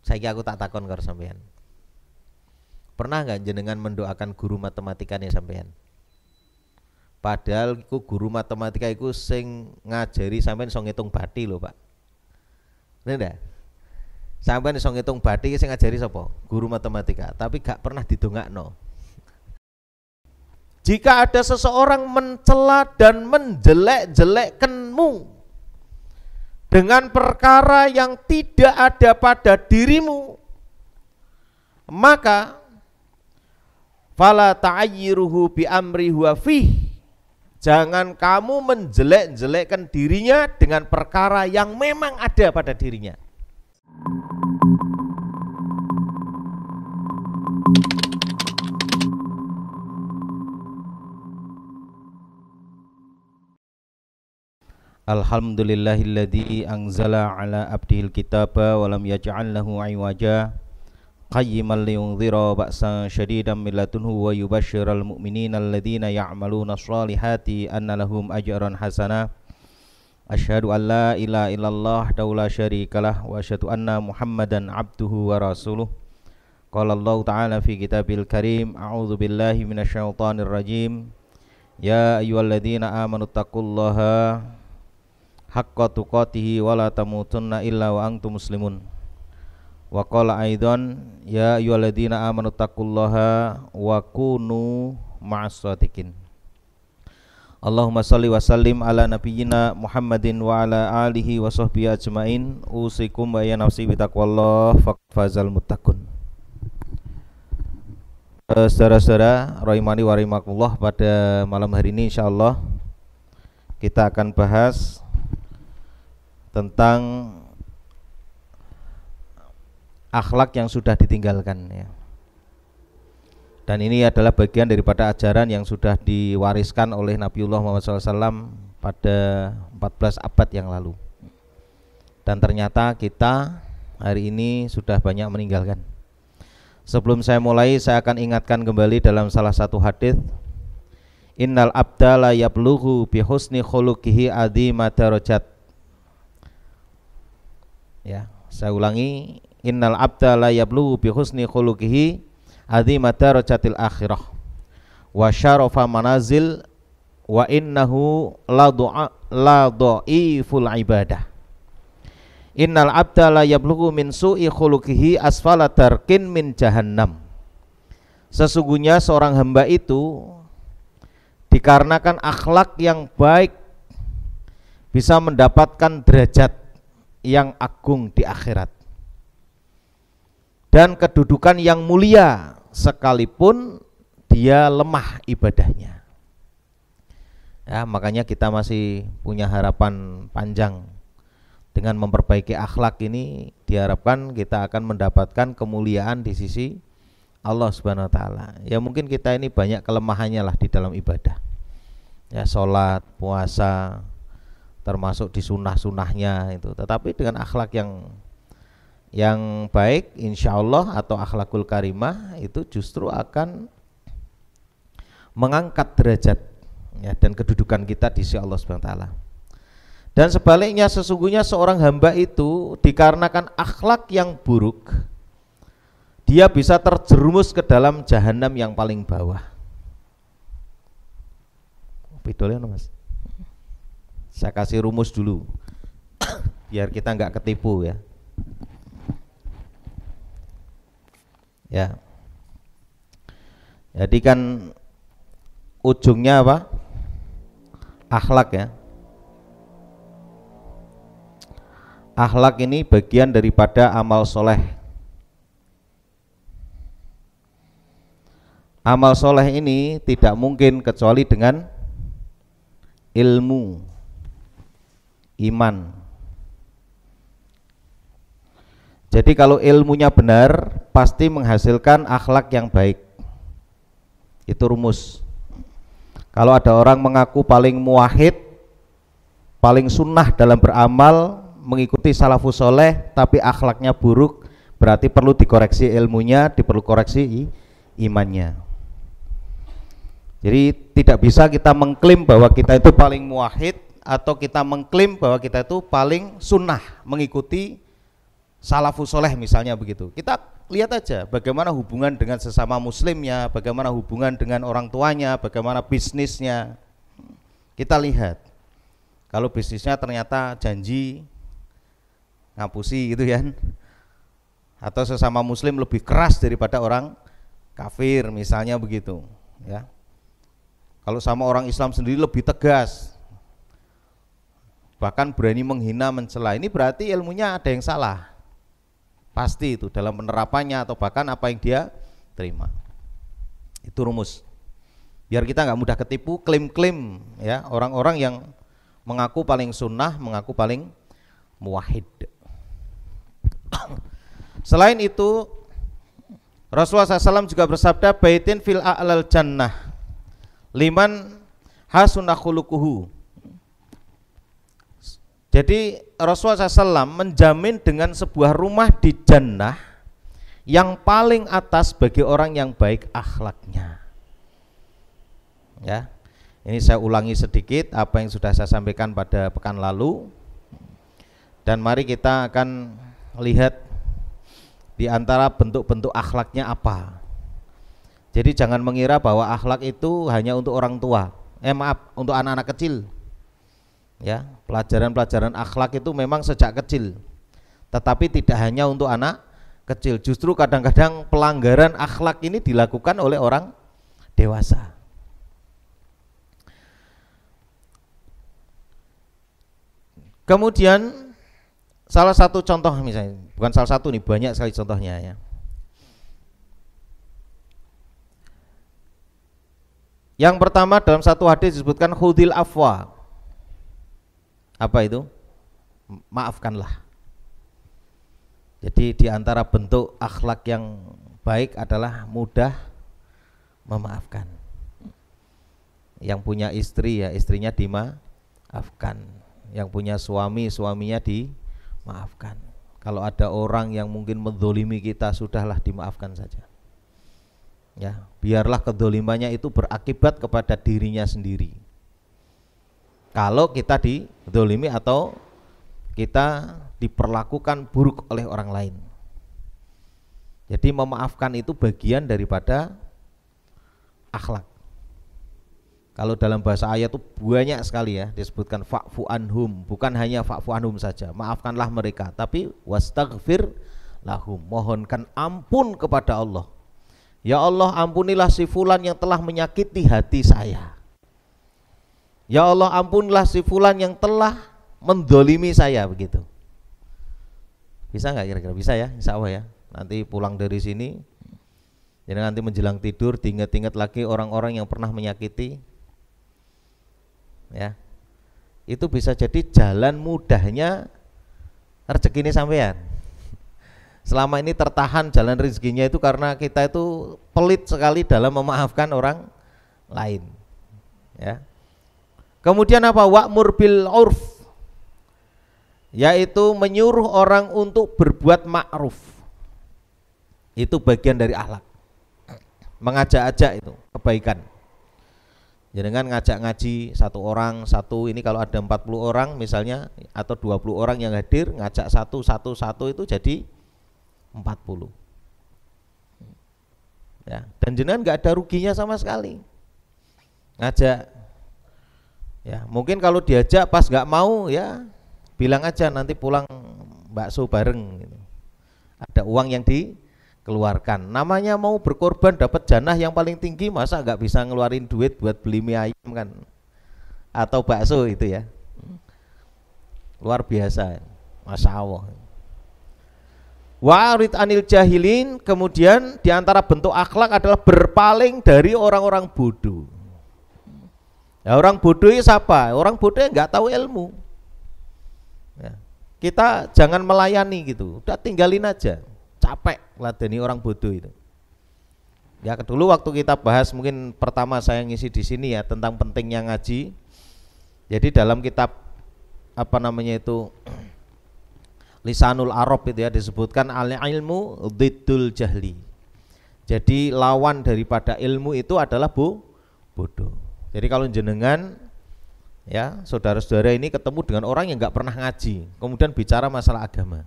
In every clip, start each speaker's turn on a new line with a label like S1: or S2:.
S1: Saiki aku tak takon karo sampean. Pernah nggak jenengan mendoakan guru matematikanya sampean? Padahal iku guru matematika iku sing ngajari sampean iso ngitung bathi lho, Pak. Ndak? Sampean iso ngitung bathi sing ngajari sapa? Guru matematika, tapi gak pernah didongakno. Jika ada seseorang mencela dan menjelek-jelekkanmu dengan perkara yang tidak ada pada dirimu, maka fala ta'ayyiruhu bi amri huwa fih. Jangan kamu menjelek-jelekkan dirinya dengan perkara yang memang ada pada dirinya. Alhamdulillahilladzi anzala ala abdihil kitaba wa lam yaj'al lahu 'iwaja qayyiman liyunzira ba'san syadidan min ladunhu wa yubashshiral mu'minina alladzina ya'maluna shalihati anna lahum ajran hasana. Asyhadu an la ilaha illallah la syarikalah wa asyhadu anna Muhammadan abduhu wa rasuluh. Qala Allah ta'ala fi kitabil karim, a'udzu billahi minasyaitonir rajim. Ya ayyuhalladzina amanu taqullaha haqqa tuqatih wa la tamutunna illa wa antum muslimun. Wa qala aidan ya ayyuhalladzina amanu taqullaha wa kunu ma'as shadiqin. Allahumma shalli wa sallim ala nabiyyina Muhammadin wa ala alihi wa sahbihi ajmain. Usikum wa ya nafsi bi taqwallah faqfazal muttaqun. Saudara-saudara rahimani wa rahimakumullah, pada malam hari ini insyaallah kita akan bahas tentang akhlak yang sudah ditinggalkan ya. Dan ini adalah bagian daripada ajaran yang sudah diwariskan oleh Nabiullah Muhammad SAW pada 14 abad yang lalu. Dan ternyata kita hari ini sudah banyak meninggalkan. Sebelum saya mulai, saya akan ingatkan kembali dalam salah satu hadis, innal abda la yablughu bi husni khuluqihi adhima darajat. Ya, saya ulangi, innal abda la yablughu bi husni khuluqihi adhima darajatil akhirah wa syarafa manazil wa innahu la dhaiful ibadah. Innal abda la yablughu min su'i khuluqihi asfala darkin min jahannam. Sesungguhnya seorang hamba itu dikarenakan akhlak yang baik bisa mendapatkan derajat yang agung di akhirat dan kedudukan yang mulia sekalipun dia lemah ibadahnya. Ya, makanya kita masih punya harapan panjang. Dengan memperbaiki akhlak ini diharapkan kita akan mendapatkan kemuliaan di sisi Allah Subhanahu wa taala. Ya mungkin kita ini banyak kelemahannya lah di dalam ibadah. Ya, sholat, puasa, termasuk di sunnah-sunnahnya itu. Tetapi dengan akhlak yang baik, insya Allah, atau akhlakul karimah, itu justru akan mengangkat derajat ya, dan kedudukan kita di sisi Allah Subhanahu wa taala. Dan sebaliknya, sesungguhnya seorang hamba itu dikarenakan akhlak yang buruk, dia bisa terjerumus ke dalam jahanam yang paling bawah. Pidolnya Mas, saya kasih rumus dulu biar kita nggak ketipu ya. Ya, jadi kan ujungnya apa? Akhlak ya. Akhlak ini bagian daripada amal soleh. Amal soleh ini tidak mungkin kecuali dengan ilmu, iman. Jadi kalau ilmunya benar, pasti menghasilkan akhlak yang baik. Itu rumus. Kalau ada orang mengaku paling muwahhid, paling sunnah dalam beramal, mengikuti salafus soleh, tapi akhlaknya buruk, berarti perlu dikoreksi ilmunya, diperlu koreksi imannya. Jadi tidak bisa kita mengklaim bahwa kita itu paling muwahhid atau kita mengklaim bahwa kita itu paling sunnah mengikuti salafus soleh misalnya begitu. Kita lihat aja bagaimana hubungan dengan sesama muslimnya, bagaimana hubungan dengan orang tuanya, bagaimana bisnisnya. Kita lihat, kalau bisnisnya ternyata janji ngapusi gitu kan, atau sesama muslim lebih keras daripada orang kafir misalnya begitu ya. Kalau sama orang Islam sendiri lebih tegas, bahkan berani menghina, mencela, ini berarti ilmunya ada yang salah pasti itu dalam penerapannya atau bahkan apa yang dia terima. Itu rumus biar kita nggak mudah ketipu klaim-klaim ya orang-orang yang mengaku paling sunnah, mengaku paling muwahhid. Selain itu Rasulullah SAW juga bersabda, baitin fil a'lal jannah liman hasunah khuluquhu. Jadi Rasulullah SAW menjamin dengan sebuah rumah di jannah yang paling atas bagi orang yang baik akhlaknya. Ya, ini saya ulangi sedikit apa yang sudah saya sampaikan pada pekan lalu, dan mari kita akan lihat di antara bentuk-bentuk akhlaknya apa. Jadi jangan mengira bahwa akhlak itu hanya untuk orang tua, untuk anak-anak kecil. Ya, pelajaran-pelajaran akhlak itu memang sejak kecil, tetapi tidak hanya untuk anak kecil. Justru kadang-kadang pelanggaran akhlak ini dilakukan oleh orang dewasa. Kemudian salah satu contoh misalnya, bukan salah satu nih, banyak sekali contohnya ya. Yang pertama dalam satu hadis disebutkan khudil afwa. Apa itu? Maafkanlah. Jadi di antara bentuk akhlak yang baik adalah mudah memaafkan. Yang punya istri ya istrinya dimaafkan. Yang punya suami, suaminya dimaafkan. Kalau ada orang yang mungkin menzolimi kita, sudahlah dimaafkan saja. Ya, biarlah kedzolimannya itu berakibat kepada dirinya sendiri. Kalau kita dizolimi atau kita diperlakukan buruk oleh orang lain. Jadi memaafkan itu bagian daripada akhlak. Kalau dalam bahasa ayat itu banyak sekali ya disebutkan fa'fu anhum, bukan hanya fa'fu anhum saja, maafkanlah mereka, tapi wastaghfir lahum, mohonkan ampun kepada Allah. Ya Allah, ampunilah si fulan yang telah menyakiti hati saya. Ya Allah, ampunilah si fulan yang telah mendolimi saya, begitu. Bisa nggak kira-kira? Bisa ya, insya Allah ya. Nanti pulang dari sini, jadi nanti menjelang tidur diingat-ingat lagi orang-orang yang pernah menyakiti. Ya, itu bisa jadi jalan mudahnya rezeki ini sampean. Selama ini tertahan jalan rezekinya itu karena kita itu pelit sekali dalam memaafkan orang lain. Ya. Kemudian apa? Wa'mur bil urf, yaitu menyuruh orang untuk berbuat ma'ruf. Itu bagian dari akhlak. Mengajak-ajak itu kebaikan. Jangan ngajak ngaji satu orang satu, ini kalau ada 40 orang misalnya atau 20 orang yang hadir, ngajak satu itu jadi 40. Ya, dan jenengan nggak ada ruginya sama sekali. Ngajak. Ya, mungkin kalau diajak pas nggak mau ya bilang aja nanti pulang bakso bareng gitu. Ada uang yang dikeluarkan. Namanya mau berkorban dapat jannah yang paling tinggi, masa nggak bisa ngeluarin duit buat beli mie ayam kan? Atau bakso itu ya. Luar biasa. Masya Allah. Wa'rid anil jahilin, kemudian diantara bentuk akhlak adalah berpaling dari orang-orang bodoh. Ya, orang bodoh itu siapa? Orang bodoh yang nggak tahu ilmu. Ya, kita jangan melayani gitu, udah tinggalin aja. Capek ladeni orang bodoh itu. Ya, dulu waktu kita bahas, mungkin pertama saya ngisi di sini ya tentang pentingnya ngaji. Jadi dalam kitab apa namanya itu Lisanul Arab itu ya disebutkan al-ilmu dhiddul jahli. Jadi lawan daripada ilmu itu adalah bodoh. Jadi kalau jenengan ya saudara-saudara ini ketemu dengan orang yang nggak pernah ngaji, kemudian bicara masalah agama,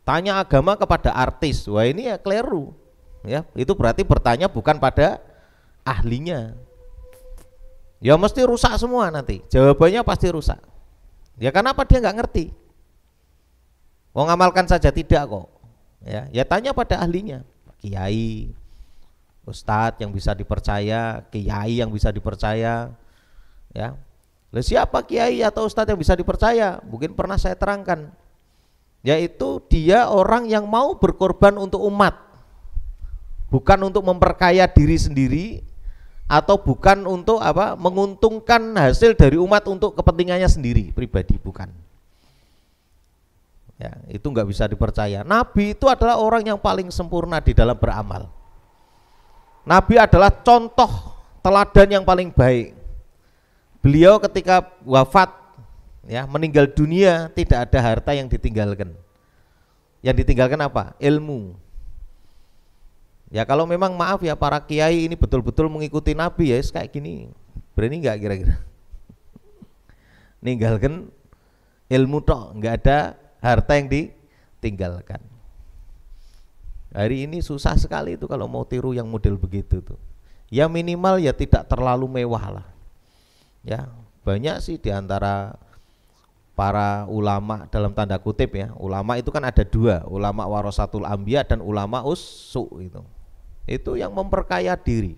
S1: Tanya agama kepada artis, wah ini ya keliru. Ya, itu berarti bertanya bukan pada ahlinya. Ya mesti rusak semua nanti. Jawabannya pasti rusak. Ya kenapa dia nggak ngerti? Mau ngamalkan saja tidak kok. Ya tanya pada ahlinya. Kiai, ustadz yang bisa dipercaya, kiai yang bisa dipercaya. Ya. Lalu siapa kiai atau ustadz yang bisa dipercaya? Mungkin pernah saya terangkan. Yaitu dia orang yang mau berkorban untuk umat. Bukan untuk memperkaya diri sendiri, atau bukan untuk menguntungkan hasil dari umat untuk kepentingannya sendiri pribadi, bukan. Ya, itu nggak bisa dipercaya. Nabi itu adalah orang yang paling sempurna di dalam beramal. Nabi adalah contoh teladan yang paling baik. Beliau ketika wafat, ya, meninggal dunia, tidak ada harta yang ditinggalkan. Yang ditinggalkan apa? Ilmu. Ya kalau memang maaf ya para kiai ini betul-betul mengikuti Nabi ya kayak gini, berani nggak kira-kira? Ninggalkan ilmu tok, nggak ada harta yang ditinggalkan. Hari ini susah sekali itu kalau mau tiru yang model begitu tuh. Ya minimal ya tidak terlalu mewah lah. Ya banyak sih diantara para ulama dalam tanda kutip ya. Ulama itu kan ada dua, ulama warasatul anbiya dan ulama ussu itu. Itu yang memperkaya diri.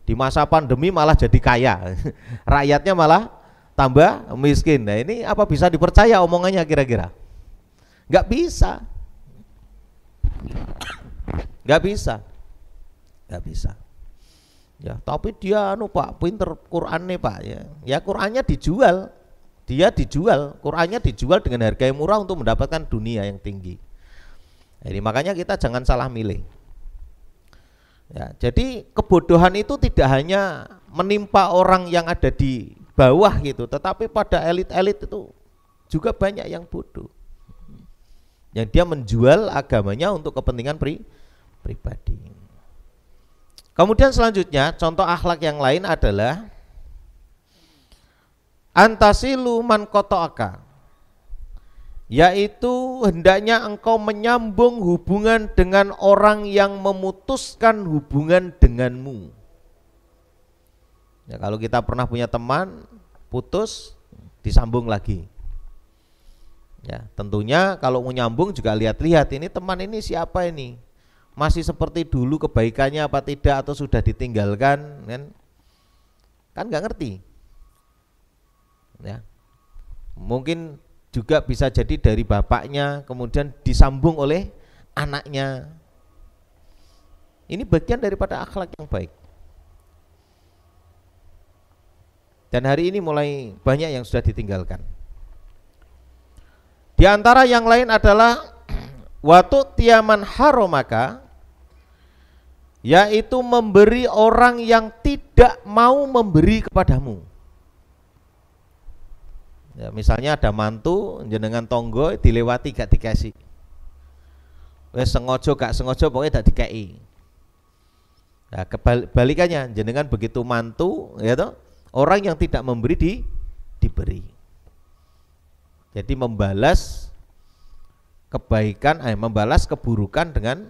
S1: Di masa pandemi malah jadi kaya, rakyatnya malah tambah miskin. Nah ini apa bisa dipercaya omongannya kira-kira? Nggak bisa, nggak bisa, nggak bisa. Ya tapi dia Pak pinter Quran nih Pak ya. Ya Qurannya dijual, dia dijual, Qurannya dijual dengan harga yang murah untuk mendapatkan dunia yang tinggi. Jadi makanya kita jangan salah milih. Ya, jadi kebodohan itu tidak hanya menimpa orang yang ada di bawah gitu, tetapi pada elit-elit itu juga banyak yang bodoh. Yang dia menjual agamanya untuk kepentingan pribadi. Kemudian selanjutnya contoh akhlak yang lain adalah antasilu man qata'aka, yaitu hendaknya engkau menyambung hubungan dengan orang yang memutuskan hubungan denganmu. Ya, kalau kita pernah punya teman putus, disambung lagi. Ya, tentunya kalau mau nyambung juga lihat-lihat ini teman ini siapa ini, masih seperti dulu kebaikannya apa tidak atau sudah ditinggalkan, kan nggak ngerti. Ya, mungkin juga bisa jadi dari bapaknya kemudian disambung oleh anaknya. Ini bagian daripada akhlak yang baik. Dan hari ini mulai banyak yang sudah ditinggalkan. Di antara yang lain adalah watu tiaman haromaka, yaitu memberi orang yang tidak mau memberi kepadamu. Ya, misalnya ada mantu jenengan tonggo dilewati gak dikasih, wes sengojo gak sengojo pokoknya gak dikei. Nah, kebalikannya jenengan begitu mantu ya toh, orang yang tidak memberi diberi. Jadi membalas kebaikan, membalas keburukan dengan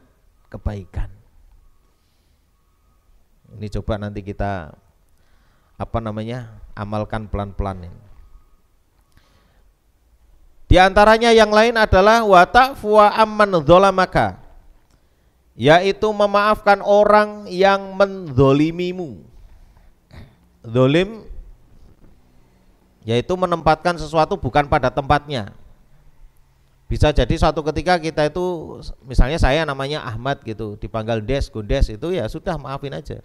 S1: kebaikan. Ini coba nanti kita amalkan pelan-pelan ini. Di antaranya yang lain adalah wa ta'fu amman dzalamaka, yaitu memaafkan orang yang menzolimimu. Zolim yaitu menempatkan sesuatu bukan pada tempatnya. Bisa jadi suatu ketika kita itu, misalnya saya namanya Ahmad gitu, dipanggil Des, Gondes, itu ya sudah maafin aja.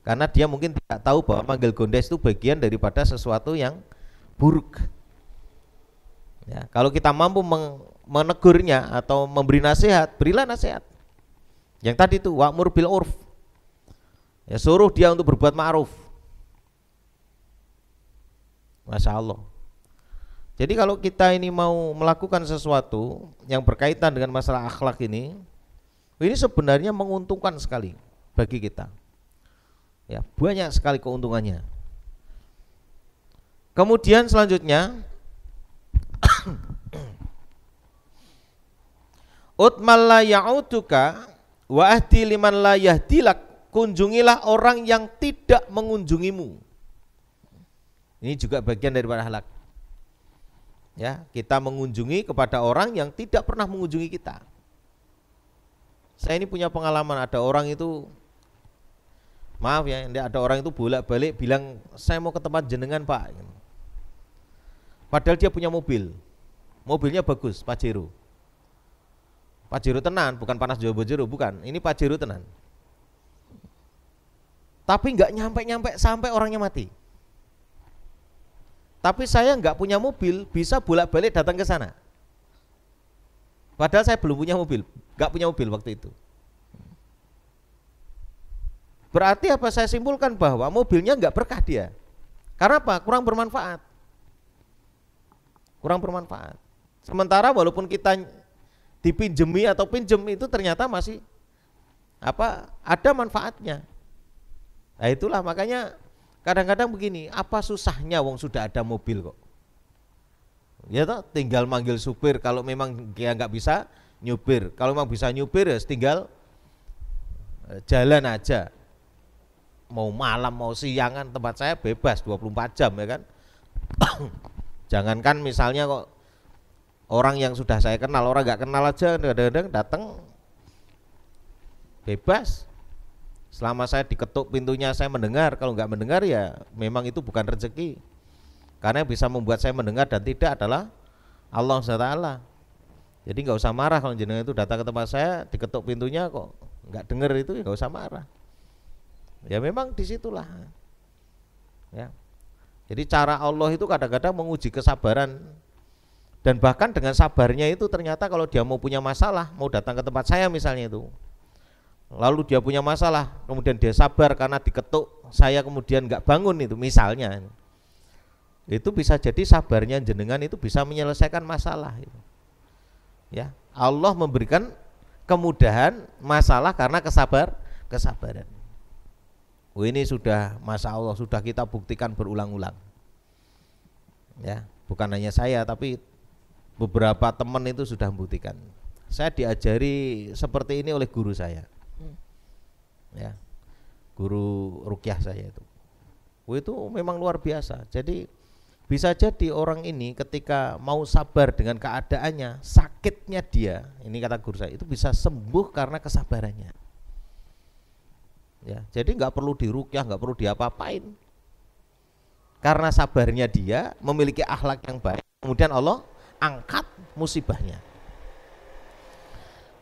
S1: Karena dia mungkin tidak tahu bahwa manggil Gondes itu bagian daripada sesuatu yang buruk. Ya, kalau kita mampu menegurnya atau memberi nasihat, berilah nasihat. Yang tadi itu wa'mur bil urf. Ya, suruh dia untuk berbuat ma'ruf. Masya Allah. Jadi kalau kita ini mau melakukan sesuatu yang berkaitan dengan masalah akhlak ini sebenarnya menguntungkan sekali bagi kita. Ya, banyak sekali keuntungannya. Kemudian selanjutnya Utmal la ya'uduka wa ahdi liman la yahdilak, kunjungilah orang yang tidak mengunjungimu. Ini juga bagian daripada akhlak. Ya, kita mengunjungi kepada orang yang tidak pernah mengunjungi kita. Saya ini punya pengalaman, ada orang itu, maaf ya, ada orang itu bolak-balik bilang saya mau ke tempat jenengan Pak. Padahal dia punya mobil, mobilnya bagus, Pajero. Pajero tenan, bukan panas Jawa Bojero, bukan. Ini Pajero tenan. Tapi nggak nyampe-nyampe sampai orangnya mati. Tapi saya nggak punya mobil, bisa bolak-balik datang ke sana. Padahal saya belum punya mobil, nggak punya mobil waktu itu. Berarti apa saya simpulkan bahwa mobilnya nggak berkah dia. Karena apa? Kurang bermanfaat. Kurang bermanfaat. Sementara walaupun kita dipinjemi atau pinjem itu ternyata masih ada manfaatnya. Nah itulah makanya kadang-kadang begini, apa susahnya wong sudah ada mobil kok. Ya toh, tinggal manggil supir kalau memang dia nggak bisa nyupir. Kalau memang bisa nyupir ya tinggal jalan aja. Mau malam mau siangan tempat saya bebas 24 jam ya kan. Jangankan misalnya kok orang yang sudah saya kenal, orang nggak kenal aja kadang-kadang datang bebas. Selama saya diketuk pintunya saya mendengar, kalau nggak mendengar ya memang itu bukan rezeki. Karena yang bisa membuat saya mendengar dan tidak adalah Allah SWT. Jadi nggak usah marah kalau jenengan itu datang ke tempat saya diketuk pintunya kok nggak dengar itu ya nggak usah marah. Ya memang disitulah. Ya. Jadi cara Allah itu kadang-kadang menguji kesabaran. Dan bahkan dengan sabarnya itu ternyata kalau dia mau punya masalah, mau datang ke tempat saya misalnya itu, lalu dia punya masalah, kemudian dia sabar karena diketuk, saya kemudian nggak bangun itu misalnya, itu bisa jadi sabarnya jenengan itu bisa menyelesaikan masalah itu. Ya, Allah memberikan kemudahan masalah karena kesabaran. Ini sudah Masya Allah sudah kita buktikan berulang-ulang. Ya, bukan hanya saya tapi beberapa teman itu sudah membuktikan. Saya diajari seperti ini oleh guru saya. Ya, guru rukyah saya itu. Itu memang luar biasa. Jadi bisa jadi orang ini ketika mau sabar dengan keadaannya, sakitnya dia, ini kata guru saya, itu bisa sembuh karena kesabarannya. Ya, jadi nggak perlu dirukyah, nggak perlu diapa-apain. Karena sabarnya dia, memiliki akhlak yang baik, kemudian Allah angkat musibahnya.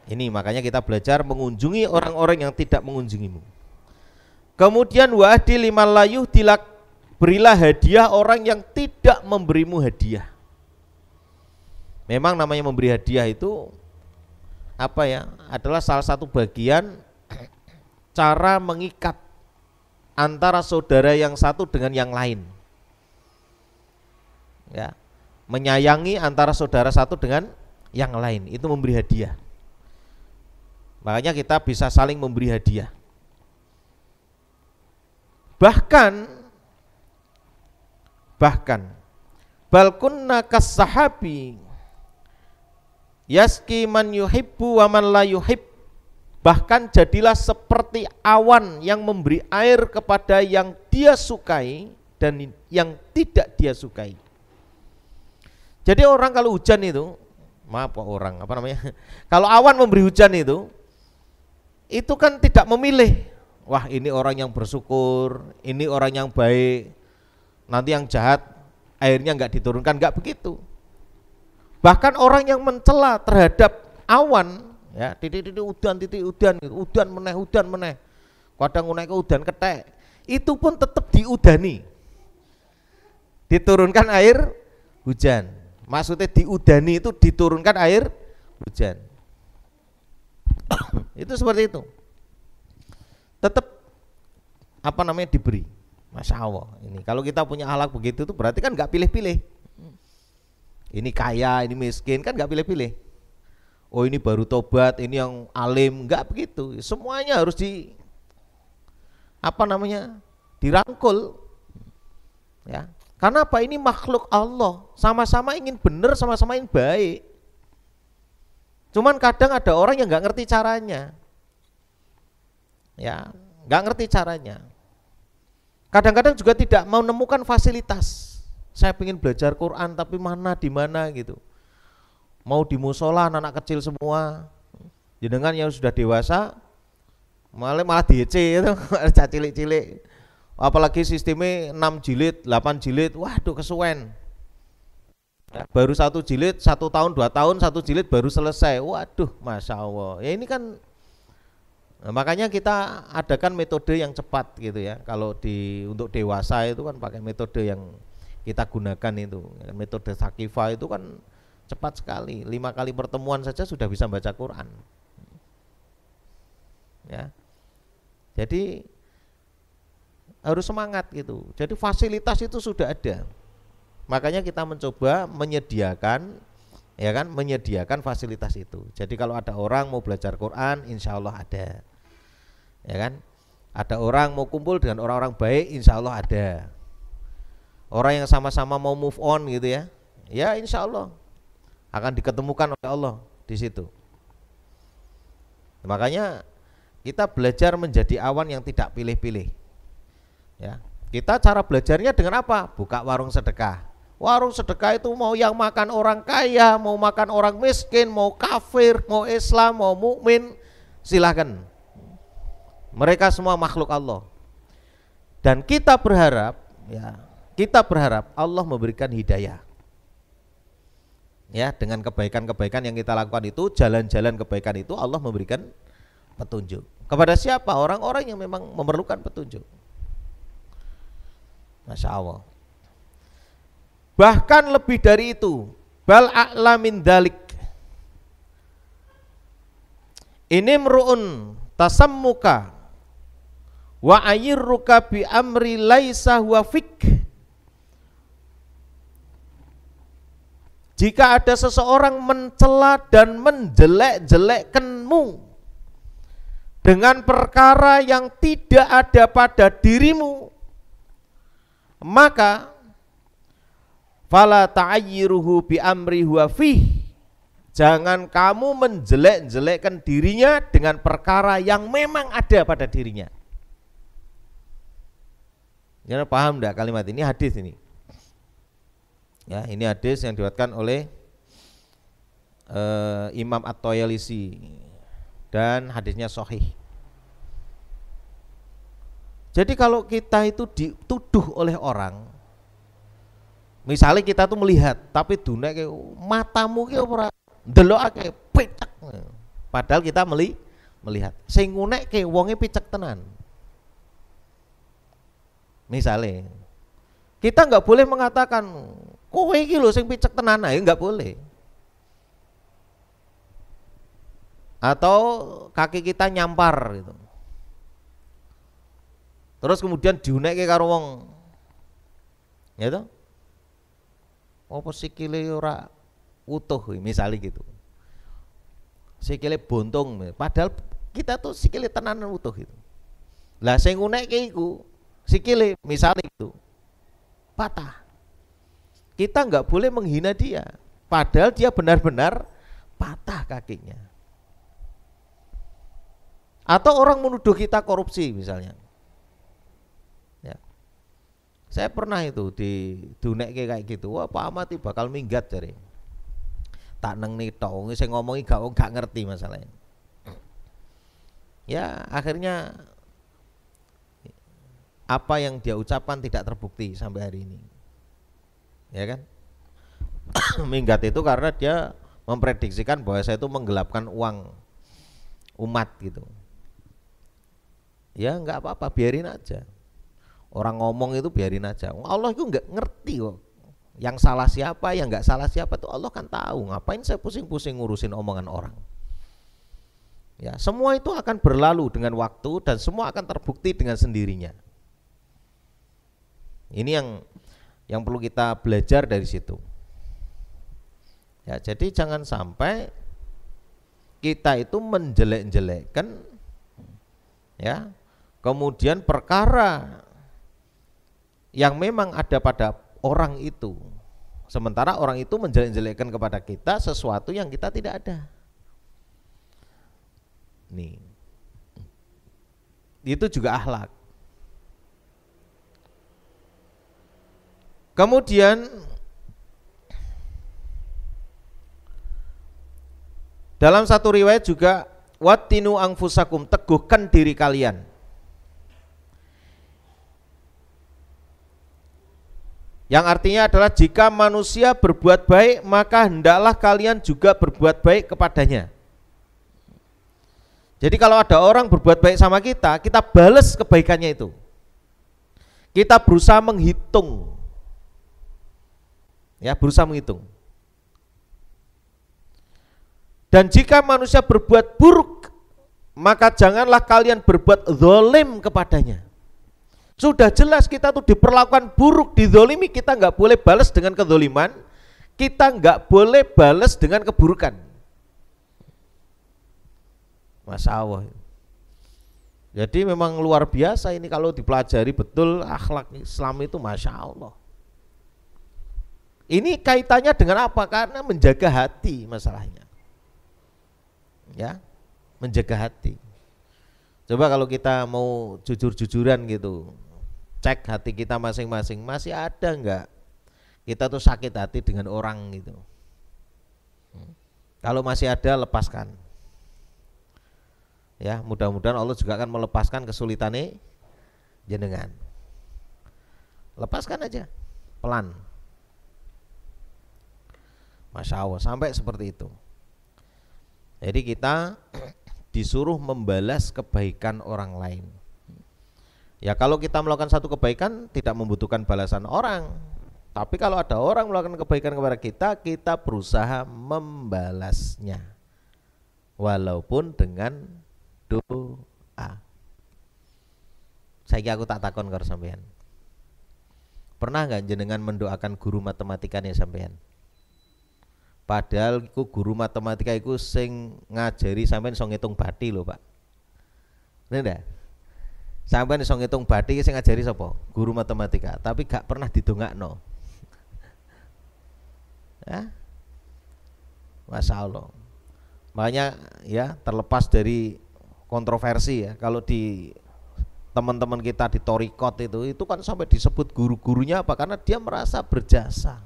S1: Ini makanya kita belajar mengunjungi orang-orang yang tidak mengunjungimu. Kemudian wa'di liman la yuhdilak, berilah hadiah orang yang tidak memberimu hadiah. Memang namanya memberi hadiah itu adalah salah satu bagian cara mengikat antara saudara yang satu dengan yang lain. Ya, menyayangi antara saudara satu dengan yang lain, itu memberi hadiah. Makanya kita bisa saling memberi hadiah. Bahkan bal kunna kas-sahabi yaski man yuhibbu wa man la yuhib. Bahkan jadilah seperti awan yang memberi air kepada yang dia sukai dan yang tidak dia sukai. Jadi orang kalau hujan itu, kalau awan memberi hujan itu kan tidak memilih. Wah, ini orang yang bersyukur, ini orang yang baik, nanti yang jahat airnya enggak diturunkan, enggak begitu. Bahkan orang yang mencela terhadap awan, ya, titik udan meneh, kadang naik ke udan ketek, itu pun tetap diudani, diturunkan air hujan. Maksudnya diudani itu diturunkan air hujan. Itu seperti itu. Tetap diberi. Masya Allah. Ini kalau kita punya akhlak begitu itu berarti kan nggak pilih-pilih. Ini kaya, ini miskin, kan nggak pilih-pilih. Oh ini baru tobat, ini yang alim, nggak begitu. Semuanya harus dirangkul. Ya. Karena apa? Ini makhluk Allah, sama-sama ingin benar, sama-sama ingin baik. Cuman kadang ada orang yang nggak ngerti caranya, ya, nggak ngerti caranya. Kadang-kadang juga tidak mau menemukan fasilitas. Saya ingin belajar Quran tapi mana di mana gitu. Mau di musola anak kecil semua, jenengan yang sudah dewasa malah DC itu cilik-cilik. Apalagi sistemnya 6 jilid, 8 jilid, waduh kesuwen. Ya, baru 1 jilid, 1 tahun, 2 tahun, 1 jilid baru selesai. Waduh, Masya Allah. Ya ini kan, nah, makanya kita adakan metode yang cepat gitu ya. Kalau untuk dewasa itu kan pakai metode yang kita gunakan itu. Metode Saqifa itu kan cepat sekali. 5 kali pertemuan saja sudah bisa baca Quran. Ya. Jadi harus semangat gitu. Jadi fasilitas itu sudah ada. Makanya kita mencoba menyediakan, ya kan, menyediakan fasilitas itu. Jadi kalau ada orang mau belajar Quran, insya Allah ada, ya kan. Ada orang mau kumpul dengan orang-orang baik, insya Allah ada. Orang yang sama-sama mau move on gitu ya, ya insya Allah akan diketemukan oleh Allah di situ. Makanya kita belajar menjadi awan yang tidak pilih-pilih. Ya, kita cara belajarnya dengan apa? Buka warung sedekah. Warung sedekah itu mau yang makan orang kaya, mau makan orang miskin, mau kafir, mau Islam, mau mukmin, silahkan. Mereka semua makhluk Allah. Dan kita berharap, ya, kita berharap Allah memberikan hidayah. Ya, dengan kebaikan-kebaikan yang kita lakukan itu, jalan-jalan kebaikan itu Allah memberikan petunjuk. Kepada siapa? Orang-orang yang memang memerlukan petunjuk. Masya Allah. Bahkan lebih dari itu, bal a'la min dalik. Ini mru'un tasammuka wa ayirruka bi amri laisa huwa fik. Jika ada seseorang mencela dan menjelek-jelekkanmu dengan perkara yang tidak ada pada dirimu, maka fala ta'ayyiruhu bi amri huwa fih. Jangan kamu menjelek-jelekkan dirinya dengan perkara yang memang ada pada dirinya. Jangan paham enggak kalimat ini? Hadis ini. Ya, ini hadis yang diriwayatkan oleh Imam At-Tayalisi dan hadisnya sahih. Jadi kalau kita itu dituduh oleh orang, misalnya kita tuh melihat, tapi dunia kayak matamu kayak ora ndelokake picek. Padahal kita melihat. Sing ngunek kayak wonge picek tenan. Misalnya, kita nggak boleh mengatakan kowe iki lho sing picek tenan ae, nggak boleh. Atau kaki kita nyampar gitu. Terus kemudian diunekke karo wong. Ya toh? Apa sikile ora utuh misalnya gitu. Sikile buntung, padahal kita tuh sikile tenanan utuh gitu. Lah sing ngunekke iku sikile misalnya gitu patah. Kita nggak boleh menghina dia, padahal dia benar-benar patah kakinya. Atau orang menuduh kita korupsi misalnya. Ya. Saya pernah itu di dunek kayak gitu. Wah, Pak Ahmad bakal minggat jare. Tak neng tok, saya ngomongi gak ngerti masalahnya. Ya, akhirnya apa yang dia ucapkan tidak terbukti sampai hari ini. Ya kan? Minggat itu karena dia memprediksikan bahwa saya itu menggelapkan uang umat gitu. Ya nggak apa-apa, biarin aja. Orang ngomong itu biarin aja. Allah itu nggak ngerti kok. Yang salah siapa, yang nggak salah siapa tuh Allah kan tahu. Ngapain saya pusing-pusing ngurusin omongan orang? Ya, semua itu akan berlalu dengan waktu dan semua akan terbukti dengan sendirinya. Ini yang perlu kita belajar dari situ. Ya, jadi jangan sampai kita itu menjelek-jelekkan, ya, kemudian perkara yang memang ada pada orang itu, sementara orang itu menjelek-jelekkan kepada kita sesuatu yang kita tidak ada. Nih. Itu juga akhlak. Kemudian dalam satu riwayat juga wattinu anfusakum, teguhkan diri kalian. Yang artinya adalah jika manusia berbuat baik, maka hendaklah kalian juga berbuat baik kepadanya. Jadi kalau ada orang berbuat baik sama kita, kita balas kebaikannya itu. Kita berusaha menghitung. Ya, berusaha menghitung. Dan jika manusia berbuat buruk, maka janganlah kalian berbuat zalim kepadanya. Sudah jelas kita tuh diperlakukan buruk, dizolimi, kita nggak boleh balas dengan kezoliman, kita nggak boleh balas dengan keburukan. Masya Allah. Jadi memang luar biasa ini kalau dipelajari betul akhlak Islam itu, Masya Allah. Ini kaitannya dengan apa? Karena menjaga hati masalahnya. Ya, menjaga hati. Coba kalau kita mau jujur-jujuran gitu, cek hati kita masing-masing, masih ada enggak kita tuh sakit hati dengan orang gitu. Kalau masih ada, lepaskan. Ya, mudah-mudahan Allah juga akan melepaskan kesulitannya jenengan. Lepaskan aja, pelan. Masya Allah, sampai seperti itu. Jadi kita disuruh membalas kebaikan orang lain. Ya kalau kita melakukan satu kebaikan tidak membutuhkan balasan orang. Tapi kalau ada orang melakukan kebaikan kepada kita, kita berusaha membalasnya. Walaupun dengan doa. Saiki aku tak takon karo sampean. Pernah enggak jenengan mendoakan guru matematikanya sampean? Padahal iku guru matematika iku sing ngajari sampean iso ngitung bathi lho, Pak. Ndak? Sampean iso ngitung bathi sing ngajari sapa? Guru matematika, tapi gak pernah didongakno. Ya? Masya Allah. Makanya ya terlepas dari kontroversi ya, kalau di teman-teman kita di Torikot itu kan sampai disebut guru-gurunya apa? Karena dia merasa berjasa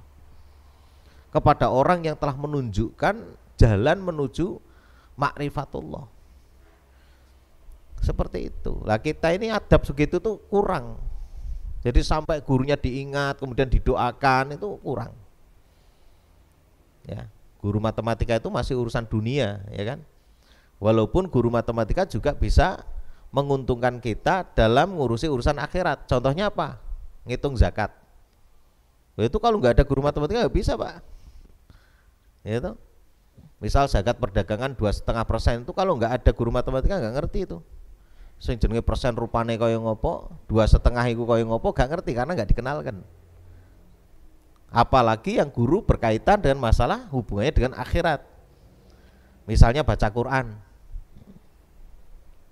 S1: kepada orang yang telah menunjukkan jalan menuju makrifatullah. Seperti itu. Lah kita ini adab segitu tuh kurang. Jadi sampai gurunya diingat kemudian didoakan itu kurang. Ya, guru matematika itu masih urusan dunia, ya kan? Walaupun guru matematika juga bisa menguntungkan kita dalam ngurusi urusan akhirat. Contohnya apa? Ngitung zakat. Itu kalau nggak ada guru matematika nggak bisa, Pak. Itu misal zakat perdagangan 2,5% itu kalau nggak ada guru matematika nggak ngerti itu. Sing jenenge persen rupane kaya ngopo, 2,5 iku kaya ngopo gak ngerti karena nggak dikenalkan. Apalagi yang guru berkaitan dengan masalah hubungannya dengan akhirat. Misalnya baca Quran.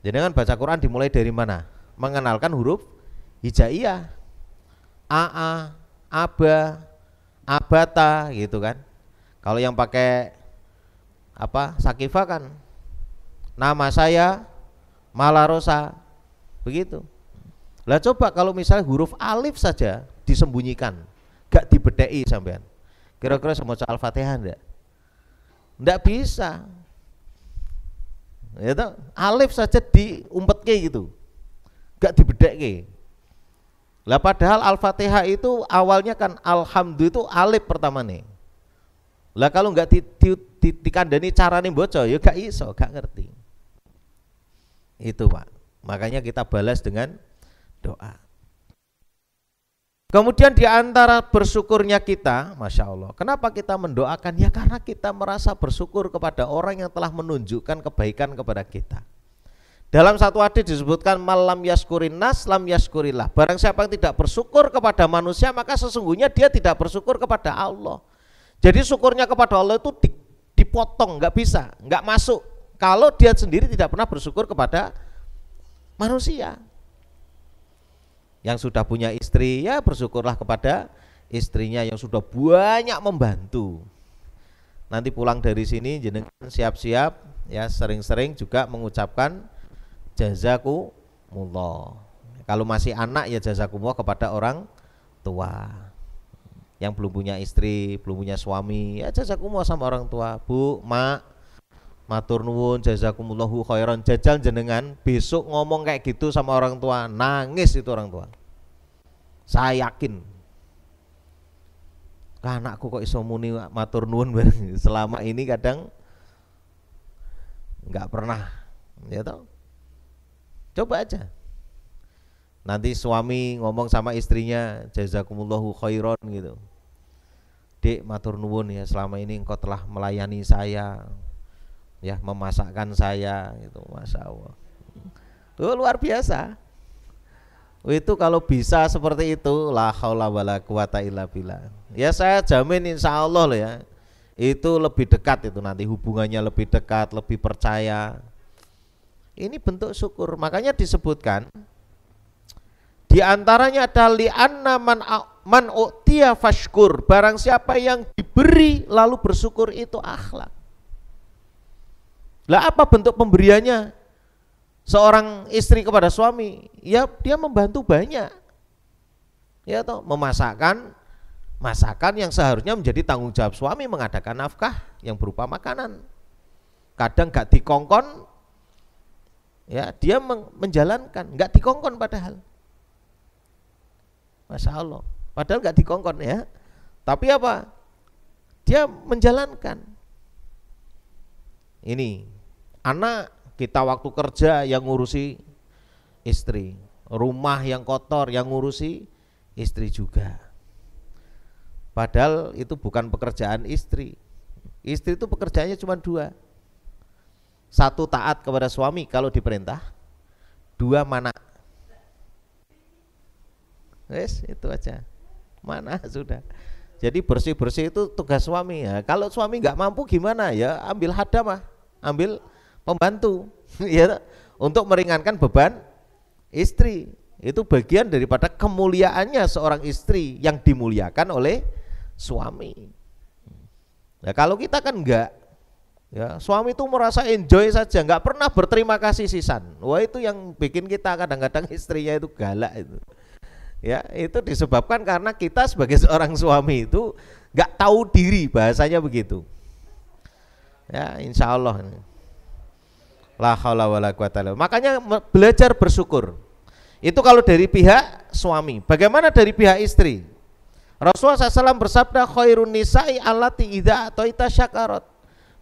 S1: Jadi kan baca Quran dimulai dari mana? Mengenalkan huruf hijaiyah, aa, aba, abata gitu kan. Kalau yang pakai apa sakifah kan nama saya Malarosa begitu. Lah coba kalau misalnya huruf alif saja disembunyikan, gak dibedai sampean, kira-kira semoga Al-Fatihah ndak bisa. Itu alif saja diumpetke gitu, gak dibedekke. Lah padahal Al-Fatihah itu awalnya kan alhamdulillah itu alif pertama nih. Lah kalau nggak dikandani carane baca ya gak iso, gak ngerti. Itu Pak. Makanya kita balas dengan doa. Kemudian di antara bersyukurnya kita, Masya Allah, kenapa kita mendoakan? Ya karena kita merasa bersyukur kepada orang yang telah menunjukkan kebaikan kepada kita. Dalam satu hadis disebutkan malam yaskurin nas lam yaskurillah. Barang siapa yang tidak bersyukur kepada manusia, maka sesungguhnya dia tidak bersyukur kepada Allah. Jadi syukurnya kepada Allah itu dipotong, nggak bisa, nggak masuk. Kalau dia sendiri tidak pernah bersyukur kepada manusia. Yang sudah punya istri, ya bersyukurlah kepada istrinya yang sudah banyak membantu. Nanti pulang dari sini jenengan siap-siap ya sering-sering juga mengucapkan jazakumullah. Kalau masih anak ya jazakumullah kepada orang tua. Yang belum punya istri, belum punya suami, ya jazakumullah sama orang tua. Bu, mak, matur nuwun jazakumullahu khairan. Jajal jenengan besok ngomong kayak gitu sama orang tua, nangis itu orang tua. Saya yakin. Anakku kok iso muni matur nuwun selama ini kadang nggak pernah, ya toh. Coba aja. Nanti suami ngomong sama istrinya jazakumullahu khairan gitu. Dek, matur nuwun ya, selama ini engkau telah melayani saya, ya, memasakkan saya gitu, masya Allah. Tuh luar biasa. Itu kalau bisa seperti itu, la haula wala quwata illa billah. Ya saya jamin insya Allah loh ya, itu lebih dekat itu nanti hubungannya lebih dekat, lebih percaya. Ini bentuk syukur. Makanya disebutkan di antaranya adalah li'anna man u'tiya fashkur, barang siapa yang diberi lalu bersyukur itu akhlak. Lah apa bentuk pemberiannya? Seorang istri kepada suami, ya dia membantu banyak, ya toh, memasakkan masakan yang seharusnya menjadi tanggung jawab suami, mengadakan nafkah yang berupa makanan. Kadang gak dikongkon, ya dia menjalankan, gak dikongkon padahal, masya Allah, padahal gak dikongkon ya, tapi apa? Dia menjalankan. Ini anak kita waktu kerja yang ngurusi istri, rumah yang kotor yang ngurusi istri juga. Padahal itu bukan pekerjaan istri. Istri itu pekerjaannya cuma dua. Satu, taat kepada suami kalau diperintah. Dua, mana. Wes, itu aja. Mana sudah. Jadi bersih-bersih itu tugas suami ya. Kalau suami nggak mampu gimana ya? Ambil hadamah, ambil pembantu ya, untuk meringankan beban istri. Itu bagian daripada kemuliaannya seorang istri yang dimuliakan oleh suami. Nah, kalau kita kan enggak, ya suami itu merasa enjoy saja, enggak pernah berterima kasih sisan. Wah, itu yang bikin kita kadang-kadang istrinya itu galak itu. Ya, itu disebabkan karena kita sebagai seorang suami itu enggak tahu diri, bahasanya begitu. Ya, insya Allah. La haula wala quwata illa billah. Makanya belajar bersyukur. Itu kalau dari pihak suami. Bagaimana dari pihak istri? Rasulullah SAW bersabda, khairun nisa'i allati idza ataita syakarat.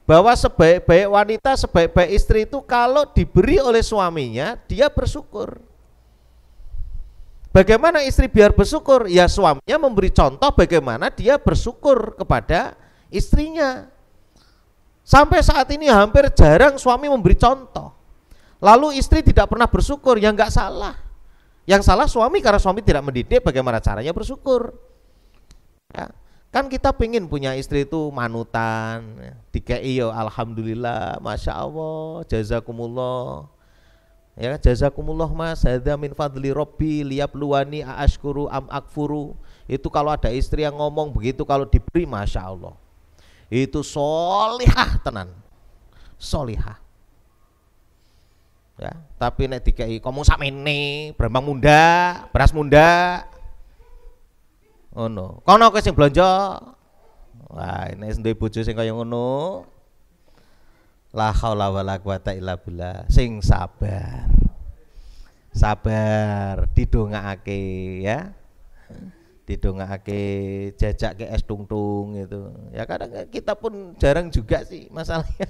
S1: Bahwa sebaik-baik wanita, sebaik-baik istri itu kalau diberi oleh suaminya, dia bersyukur. Bagaimana istri biar bersyukur? Ya suaminya memberi contoh bagaimana dia bersyukur kepada istrinya. Sampai saat ini hampir jarang suami memberi contoh. Lalu istri tidak pernah bersyukur, ya enggak salah. Yang salah suami karena suami tidak mendidik bagaimana caranya bersyukur. Ya, kan kita pengen punya istri itu manutan, ya, dikei yo alhamdulillah, masya Allah, jazakumullah. Ya, jazakumullah mas, hadza min fadli rabbi liyabluwani aashkuru am akfuru. Itu kalau ada istri yang ngomong begitu, kalau diberi masya Allah. Itu solihah tenan, solihah. Ya, tapi nek dikei ngomong sakmene, brambang munda, beras munda. Oh no, kono kowe sing blonjo. Wah, nek duwe bojo sing kaya ngono, la haula wala quwata illa billah, sing sabar. Sabar, didongakake ya. Didongakake, jajak ke es tungtung gitu. Ya kadang kita pun jarang juga sih masalahnya.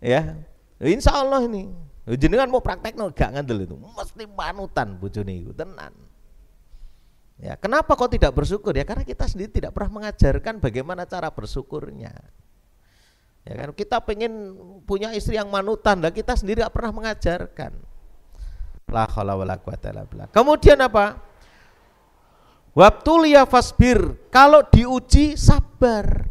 S1: Ya, insya Allah ini jenengan mau praktekno gak ngandel itu, mesti panutan bojone iku tenan. Ya, kenapa kok tidak bersyukur? Ya karena kita sendiri tidak pernah mengajarkan bagaimana cara bersyukurnya. Ya kan kita pengen punya istri yang manutan, dan kita sendiri tidak pernah mengajarkan. La haula wala quwata illa billah. Kemudian apa? Wabtuliya fasbir, kalau diuji sabar.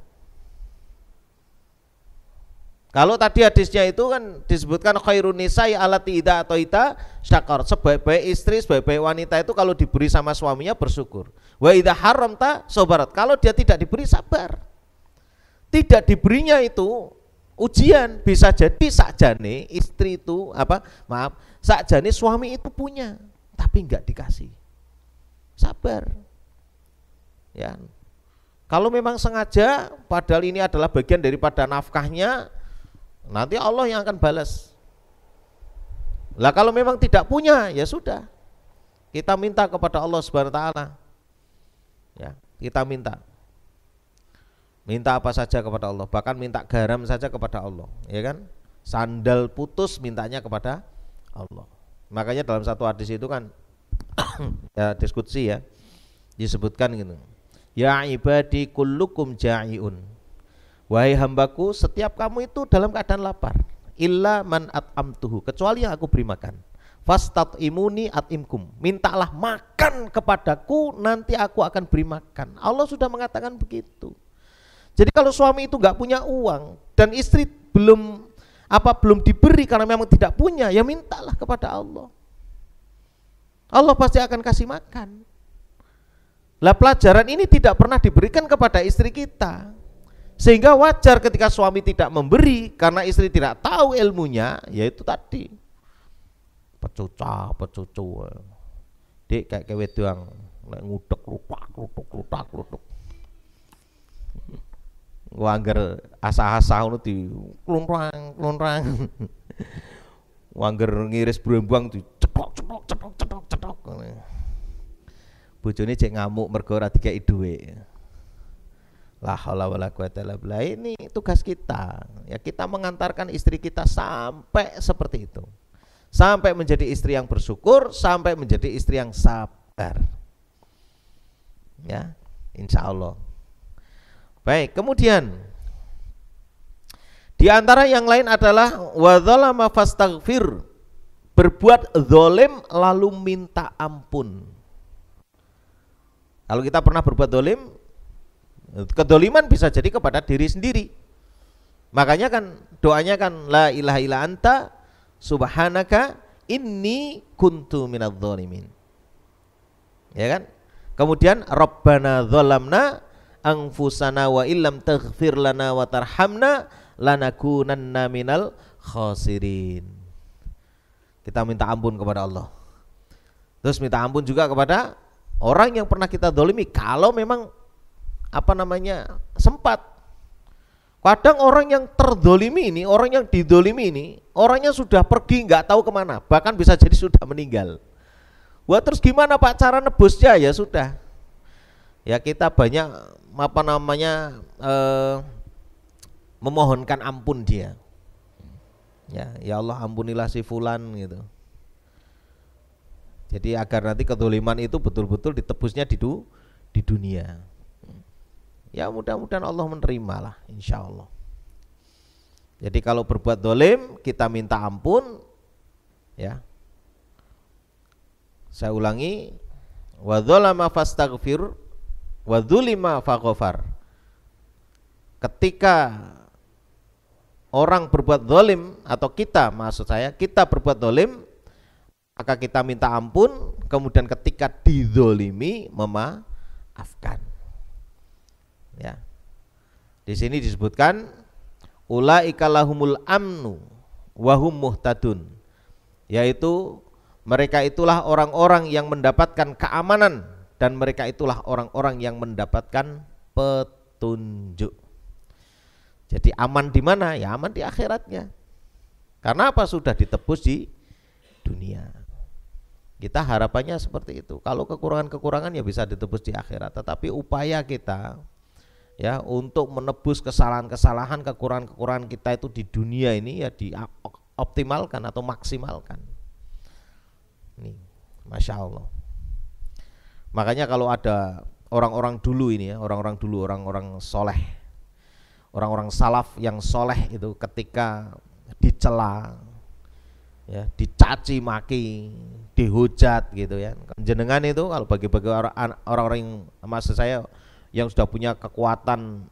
S1: Kalau tadi hadisnya itu kan disebutkan khairun nisa'i allati idza ataita syakar, sebaik-baik istri, sebaik-baik wanita itu kalau diberi sama suaminya bersyukur. Wa idza haramta sabarat, kalau dia tidak diberi sabar. Tidak diberinya itu ujian. Bisa jadi sakjane istri itu sakjane suami itu punya tapi enggak dikasih. Sabar. Ya. Kalau memang sengaja padahal ini adalah bagian daripada nafkahnya, nanti Allah yang akan balas. Lah kalau memang tidak punya, ya sudah. Kita minta kepada Allah Subhanahu wa taala. Ya, kita minta. Minta apa saja kepada Allah, bahkan minta garam saja kepada Allah, ya kan? Sandal putus mintanya kepada Allah. Makanya dalam satu hadis itu kan ya diskusi ya, disebutkan gitu. Ya ibadi kullukum ja'iun. Wahai hambaku, setiap kamu itu dalam keadaan lapar. Illa man at'amtuhu, kecuali yang aku beri makan. Fastat'imuni at'imkum. Mintalah makan kepadaku, nanti aku akan beri makan. Allah sudah mengatakan begitu. Jadi kalau suami itu nggak punya uang dan istri belum diberi karena memang tidak punya, ya mintalah kepada Allah. Allah pasti akan kasih makan. Lah pelajaran ini tidak pernah diberikan kepada istri kita. Sehingga wajar ketika suami tidak memberi karena istri tidak tahu ilmunya, yaitu tadi. Pecuca. Dik kayak kewet doang, ngudek lutak. Wangger asah-asah ngono di klunrang. Wangger ngiris brembang di cetok. Bojone cek ngamuk mergo ora dikeki dhuwit. La haula wala quwata illa billah. Ini tugas kita. Ya kita mengantarkan istri kita sampai seperti itu. Sampai menjadi istri yang bersyukur, sampai menjadi istri yang sabar. Ya, insyaallah. Baik, kemudian di antara yang lain adalah wa dzalama fastaghfir, berbuat zalim lalu minta ampun. Kalau kita pernah berbuat zalim, kedoliman bisa jadi kepada diri sendiri. Makanya kan doanya kan la ilaha illa anta subhanaka inni kuntu minadz zalimin. Ya kan? Kemudian rabbana dzalamna anfusana wa illam taghfir lana wa tarhamna lanakunanna minal khasirin. Kita minta ampun kepada Allah. Terus minta ampun juga kepada orang yang pernah kita dzalimi kalau memang sempat. Kadang orang yang terzolimi ini, orang yang didolimi ini, orangnya sudah pergi nggak tahu kemana, bahkan bisa jadi sudah meninggal. Wah terus gimana Pak cara nebusnya? Ya sudah, ya kita banyak memohonkan ampun dia. Ya Allah ampunilah si fulan gitu. Jadi agar nanti kezaliman itu betul-betul ditebusnya di dunia. Ya mudah-mudahan Allah menerima lah, insya Allah. Jadi kalau berbuat dolim kita minta ampun, ya. Saya ulangi, wa dzalama fastaghfir wa dzulima faghfar. Ketika orang berbuat dolim atau kita berbuat dolim, maka kita minta ampun. Kemudian ketika dizolimi memaafkan. Ya. Di sini disebutkan ulaika lahumul amnu wa hum muhtadun, yaitu mereka itulah orang-orang yang mendapatkan keamanan dan mereka itulah orang-orang yang mendapatkan petunjuk. Jadi aman di mana? Ya aman di akhiratnya. Karena apa? Sudah ditebus di dunia. Kita harapannya seperti itu. Kalau kekurangan-kekurangan ya bisa ditebus di akhirat. Tetapi upaya kita ya untuk menebus kesalahan-kesalahan, kekurangan-kekurangan kita itu di dunia ini ya dioptimalkan atau maksimalkan. Nih, Masya Allah. Makanya kalau ada orang-orang dulu ini ya, orang-orang soleh, orang-orang salaf yang soleh itu ketika dicela, ya, dicaci maki, dihujat gitu ya. Jenengan itu kalau bagi-bagi orang-orang yang maksud saya yang sudah punya kekuatan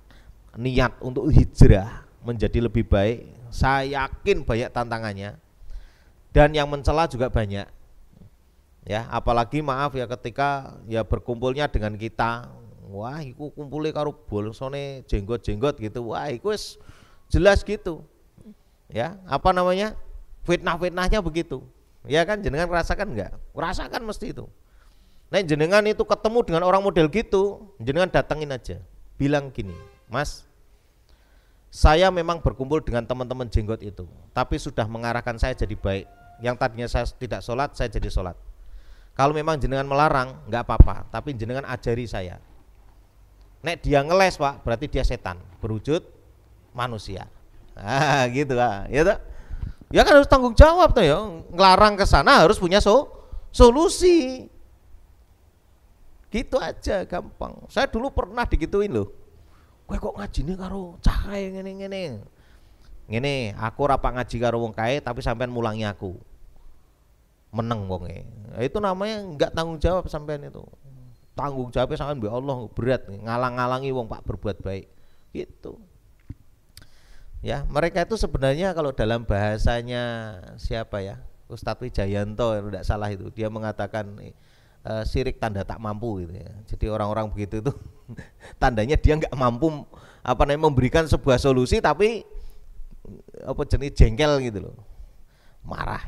S1: niat untuk hijrah menjadi lebih baik, saya yakin banyak tantangannya dan yang mencela juga banyak. Ya, apalagi maaf ya ketika ya berkumpulnya dengan kita, wah iku kumpulnya karo bolsone jenggot-jenggot gitu, wah iku jelas gitu. Ya, apa namanya? Fitnah-fitnahnya begitu. Ya kan, jenengan rasakan enggak? Rasakan mesti itu. Nah, jenengan itu ketemu dengan orang model gitu, jenengan datengin aja. Bilang gini, "Mas, saya memang berkumpul dengan teman-teman jenggot itu, tapi sudah mengarahkan saya jadi baik. Yang tadinya saya tidak sholat, saya jadi sholat. Kalau memang jenengan melarang, enggak apa-apa, tapi jenengan ajari saya. Nek dia ngeles, Pak, berarti dia setan, berwujud manusia." Gitu ya toh? Ya kan harus tanggung jawab tuh ya. Ngelarang ke sana harus punya solusi. Gitu aja, gampang. Saya dulu pernah digituin loh. Kowe kok ngajine karo cah kae ngene-ngene. Ngene, aku ora pak ngaji karo wong kae tapi sampean mulangi aku. Meneng wonge. Itu namanya enggak tanggung jawab sampean itu. Tanggung jawabnya sampean mbek Allah berat, ngalang-ngalangi wong Pak berbuat baik. Gitu. Ya, mereka itu sebenarnya kalau dalam bahasanya siapa ya? Ustadz Wijayanto kalau tidak salah itu, dia mengatakan syirik tanda tak mampu gitu ya. Jadi orang-orang begitu itu tandanya dia nggak mampu memberikan sebuah solusi, tapi jenis jengkel gitu loh, marah.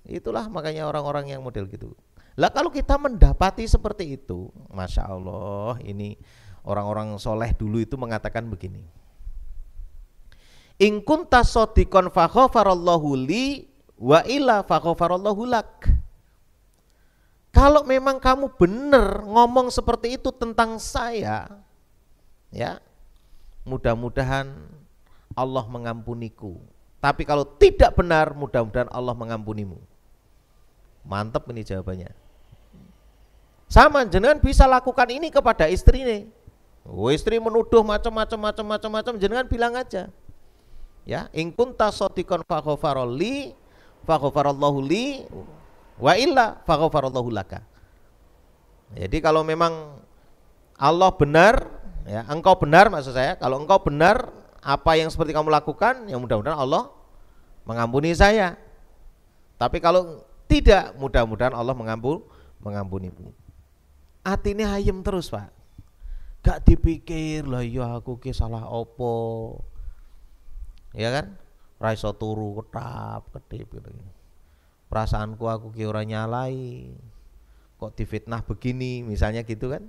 S1: Itulah makanya orang-orang yang model gitu. Lah kalau kita mendapati seperti itu, masya Allah, ini orang-orang soleh dulu itu mengatakan begini. In kunta shadiqan fa ghafarallahu li wa illa fa ghafarallahu lak. Kalau memang kamu benar ngomong seperti itu tentang saya, ya, mudah-mudahan Allah mengampuniku. Tapi kalau tidak benar, mudah-mudahan Allah mengampunimu. Mantap ini jawabannya. Sama jenengan bisa lakukan ini kepada istri nih. Istri menuduh macam-macam, jenengan bilang aja. Ya, in kunta shadiqan fa ghafarallahu li wa illa fa ghafarallahu laka. Jadi kalau memang Allah benar, ya, engkau benar maksud saya, kalau engkau benar apa yang seperti kamu lakukan, ya mudah-mudahan Allah mengampuni saya. Tapi kalau tidak, mudah-mudahan Allah mengampunimu. Atine ayem terus, Pak. Gak dipikir lah ya aku ki salah opo. Ya kan, raiso turu ketip gitu. Perasaanku aku ki ora nyalai, kok difitnah begini misalnya gitu kan.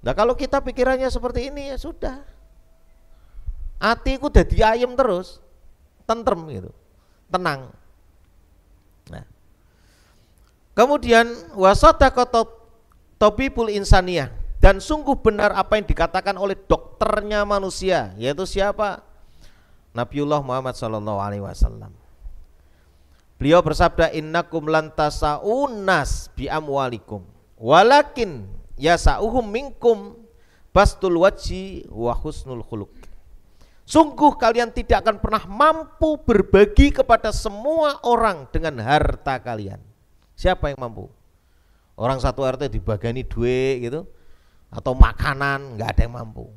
S1: Nah kalau kita pikirannya seperti ini ya sudah, hatiku dadi ayem terus, tentrem gitu, tenang. Nah, kemudian wasadaqat tabibul insaniyah, dan sungguh benar apa yang dikatakan oleh dokternya manusia, yaitu siapa? Nabiullah Muhammad SAW. Beliau bersabda, innakum lantasaunas bi amwalikum walakin yasauhum minkum bastul wajhi wa husnul khuluq. Sungguh kalian tidak akan pernah mampu berbagi kepada semua orang dengan harta kalian. Siapa yang mampu? Orang satu RT dibagani duit gitu atau makanan, nggak ada yang mampu.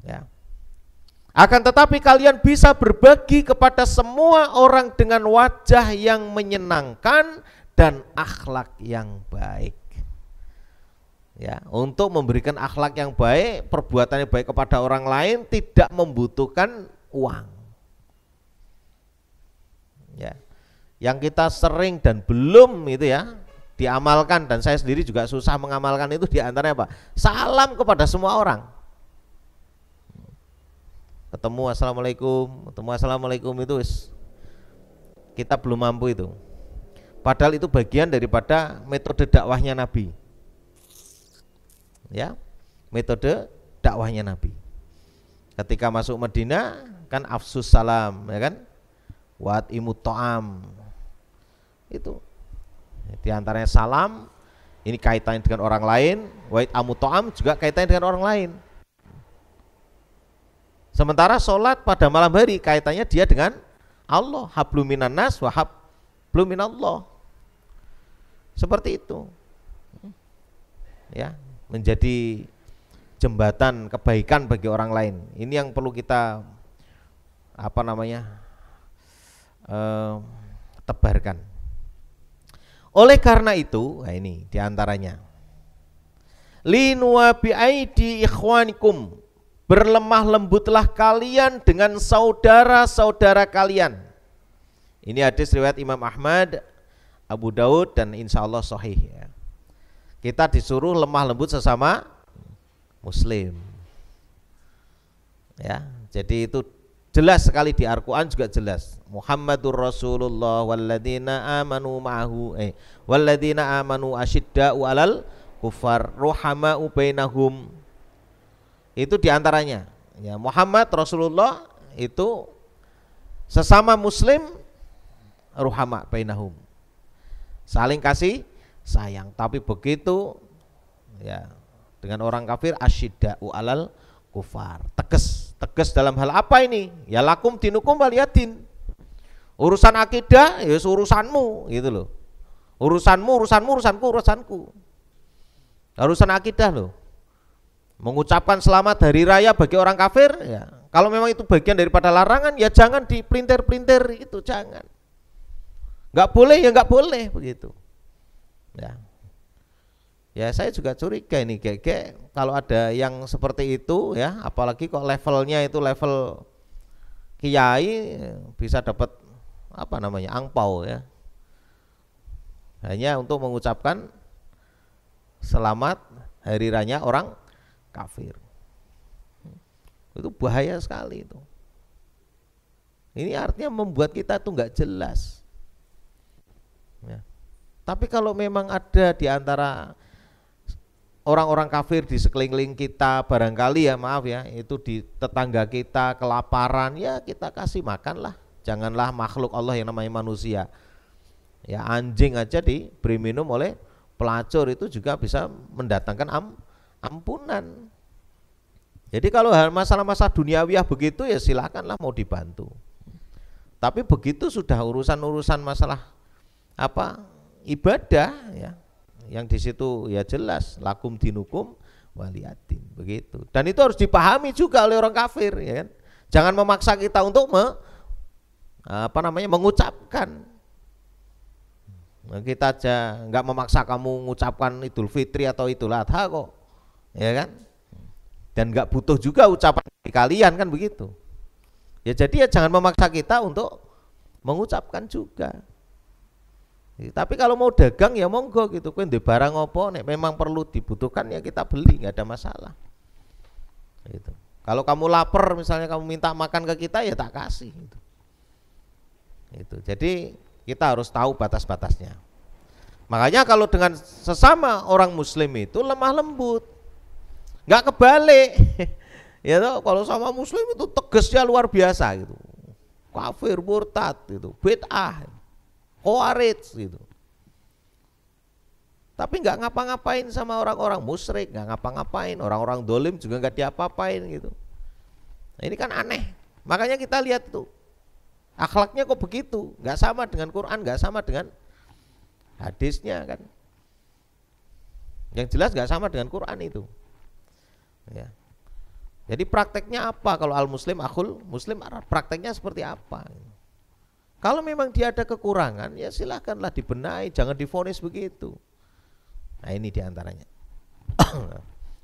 S1: Ya. Akan tetapi kalian bisa berbagi kepada semua orang dengan wajah yang menyenangkan dan akhlak yang baik. Ya, untuk memberikan akhlak yang baik, perbuatan yang baik kepada orang lain tidak membutuhkan uang. Ya. Yang kita sering dan belum itu ya diamalkan, dan saya sendiri juga susah mengamalkan itu, diantaranya apa? Salam kepada semua orang. Ketemu assalamualaikum itu kita belum mampu itu. Padahal itu bagian daripada metode dakwahnya Nabi. Ya, metode dakwahnya Nabi. Ketika masuk Madinah kan afsus salam, ya kan? Wat imut to'am. Itu. Di antaranya salam, ini kaitannya dengan orang lain. Wait amut to'am juga kaitannya dengan orang lain. Sementara sholat pada malam hari kaitannya dia dengan Allah, hablum minan nas wa hablum minallah. Seperti itu. Ya, menjadi jembatan kebaikan bagi orang lain. Ini yang perlu kita tebarkan. Oleh karena itu, nah ini diantaranya, linwa bi aidi ikhwanikum, berlemah lembutlah kalian dengan saudara-saudara kalian. Ini hadis riwayat Imam Ahmad, Abu Daud, dan insya Allah sahih ya. Kita disuruh lemah lembut sesama muslim ya. Jadi itu jelas sekali di Al-Quran juga jelas. Muhammadur Rasulullah walladzina amanu ma'ahu walladzina amanu asyidda'u 'alal kufar ruhama'u bainahum. Itu diantaranya ya, Muhammad Rasulullah itu sesama muslim ruhama bainahum, saling kasih sayang. Tapi begitu ya dengan orang kafir asyidda'u 'alal kufar, tegas dalam hal apa ini? Ya lakum dinukum waliyadin. Urusan akidah ya urusanmu gitu loh. Urusanmu, urusanku. Urusan akidah loh. Mengucapkan selamat hari raya bagi orang kafir ya. Kalau memang itu bagian daripada larangan ya jangan dipelintir-pelintir itu, jangan. Enggak boleh ya enggak boleh begitu. Ya. Ya saya juga curiga ini kayak kalau ada yang seperti itu ya, apalagi kok levelnya itu level kiai bisa dapat apa namanya angpau ya. Hanya untuk mengucapkan selamat hari raya orang kafir. Itu bahaya sekali itu. Ini artinya membuat kita tuh nggak jelas. Ya. Tapi kalau memang ada di antara orang-orang kafir di sekeliling kita barangkali ya maaf ya, itu di tetangga kita kelaparan ya kita kasih makan lah. Janganlah makhluk Allah yang namanya manusia. Ya anjing aja diberi minum oleh pelacur itu juga bisa mendatangkan ampunan. Jadi kalau hal masalah-masalah duniawiah begitu ya silakanlah mau dibantu. Tapi begitu sudah urusan-urusan masalah apa ibadah ya, yang di situ ya jelas lakum dinukum waliyadin begitu. Dan itu harus dipahami juga oleh orang kafir ya kan. Jangan memaksa kita untuk mengucapkan. Nah, kita aja nggak memaksa kamu mengucapkan Idul Fitri atau Idul Adha kok. Ya kan? Dan nggak butuh juga ucapan dari kalian kan begitu. Ya jadi ya jangan memaksa kita untuk mengucapkan juga. Tapi kalau mau dagang ya monggo gitu, kowe ndek barang apa nek memang perlu dibutuhkan ya kita beli, nggak ada masalah. Gitu. Kalau kamu lapar misalnya kamu minta makan ke kita ya tak kasih. Gitu. Itu. Jadi kita harus tahu batas-batasnya. Makanya kalau dengan sesama orang muslim itu lemah lembut, nggak kebalik. Ya toh, kalau sama muslim itu tegasnya luar biasa gitu. Kafir, murtad gitu, bid'ah, khawarij gitu. Tapi nggak ngapa-ngapain sama orang-orang musyrik, nggak ngapa-ngapain, orang-orang dolim juga nggak diapa-apain gitu. Nah, ini kan aneh. Makanya kita lihat tuh akhlaknya kok begitu, nggak sama dengan Quran, nggak sama dengan hadisnya kan. Yang jelas nggak sama dengan Quran itu. Ya. Jadi prakteknya apa kalau al-muslim akhul muslim, prakteknya seperti apa? Kalau memang dia ada kekurangan ya silahkanlah dibenahi, jangan divonis begitu. Nah ini diantaranya.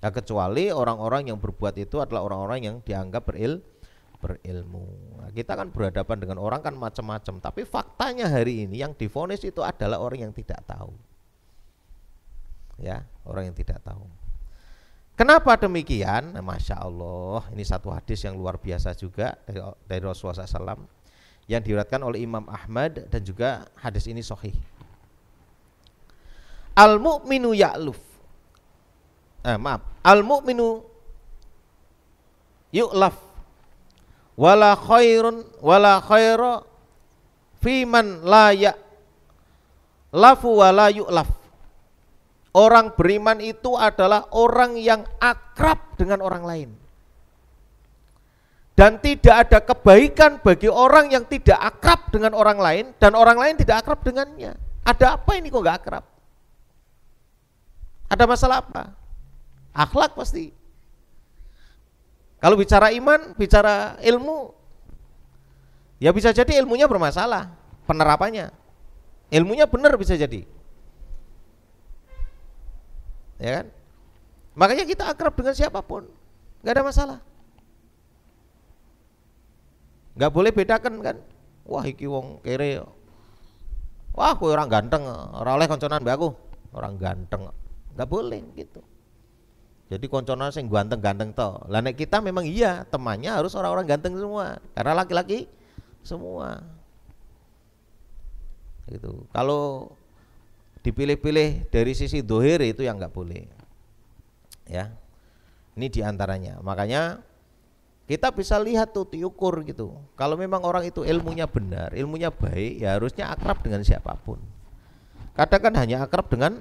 S1: Nah, kecuali orang-orang yang berbuat itu adalah orang-orang yang dianggap berilmu. Nah, kita kan berhadapan dengan orang kan macam-macam, tapi faktanya hari ini yang divonis itu adalah orang yang tidak tahu. Ya, orang yang tidak tahu. Kenapa demikian? Nah, Masya Allah, ini satu hadis yang luar biasa juga dari Rasulullah SAW yang diriwayatkan oleh Imam Ahmad dan juga hadis ini sahih. Al-mu'minu ya'luf. Al-mu'minu yu'laf wala khaira fi man la ya'lafu wala yu'laf. Orang beriman itu adalah orang yang akrab dengan orang lain. Dan tidak ada kebaikan bagi orang yang tidak akrab dengan orang lain dan orang lain tidak akrab dengannya. Ada apa ini kok gak akrab? Ada masalah apa? Akhlak pasti. Kalau bicara iman, bicara ilmu, ya bisa jadi ilmunya bermasalah, penerapannya. Ilmunya benar bisa jadi. Ya kan? Makanya kita akrab dengan siapapun, nggak ada masalah. Nggak boleh bedakan kan. Wah iki wong kere. Wah kowe orang ganteng, ora oleh konconan mbak aku. Orang ganteng. Nggak boleh gitu. Jadi konconan sing ganteng-ganteng toh. Lah nek kita memang iya, temannya harus orang-orang ganteng semua. Karena laki-laki semua. Gitu. Kalau dipilih-pilih dari sisi dohir itu yang nggak boleh. Ya. Ini diantaranya. Makanya kita bisa lihat tuh diukur gitu. Kalau memang orang itu ilmunya benar, ilmunya baik, ya harusnya akrab dengan siapapun. Kadang kan hanya akrab dengan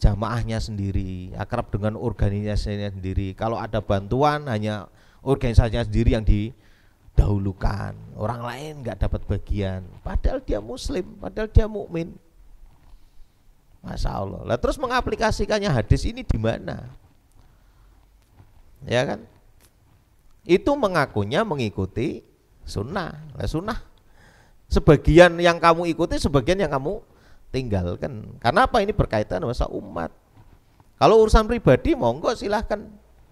S1: jamaahnya sendiri, akrab dengan organisasinya sendiri. Kalau ada bantuan hanya organisasinya sendiri yang didahulukan. Orang lain nggak dapat bagian. Padahal dia muslim, padahal dia mukmin. Masya Allah. Lah terus mengaplikasikannya hadis ini di mana? Ya kan? Itu mengakunya mengikuti sunnah. Nah, sunnah sebagian yang kamu ikuti, sebagian yang kamu tinggalkan. Karena apa? Ini berkaitan sama umat. Kalau urusan pribadi monggo silahkan,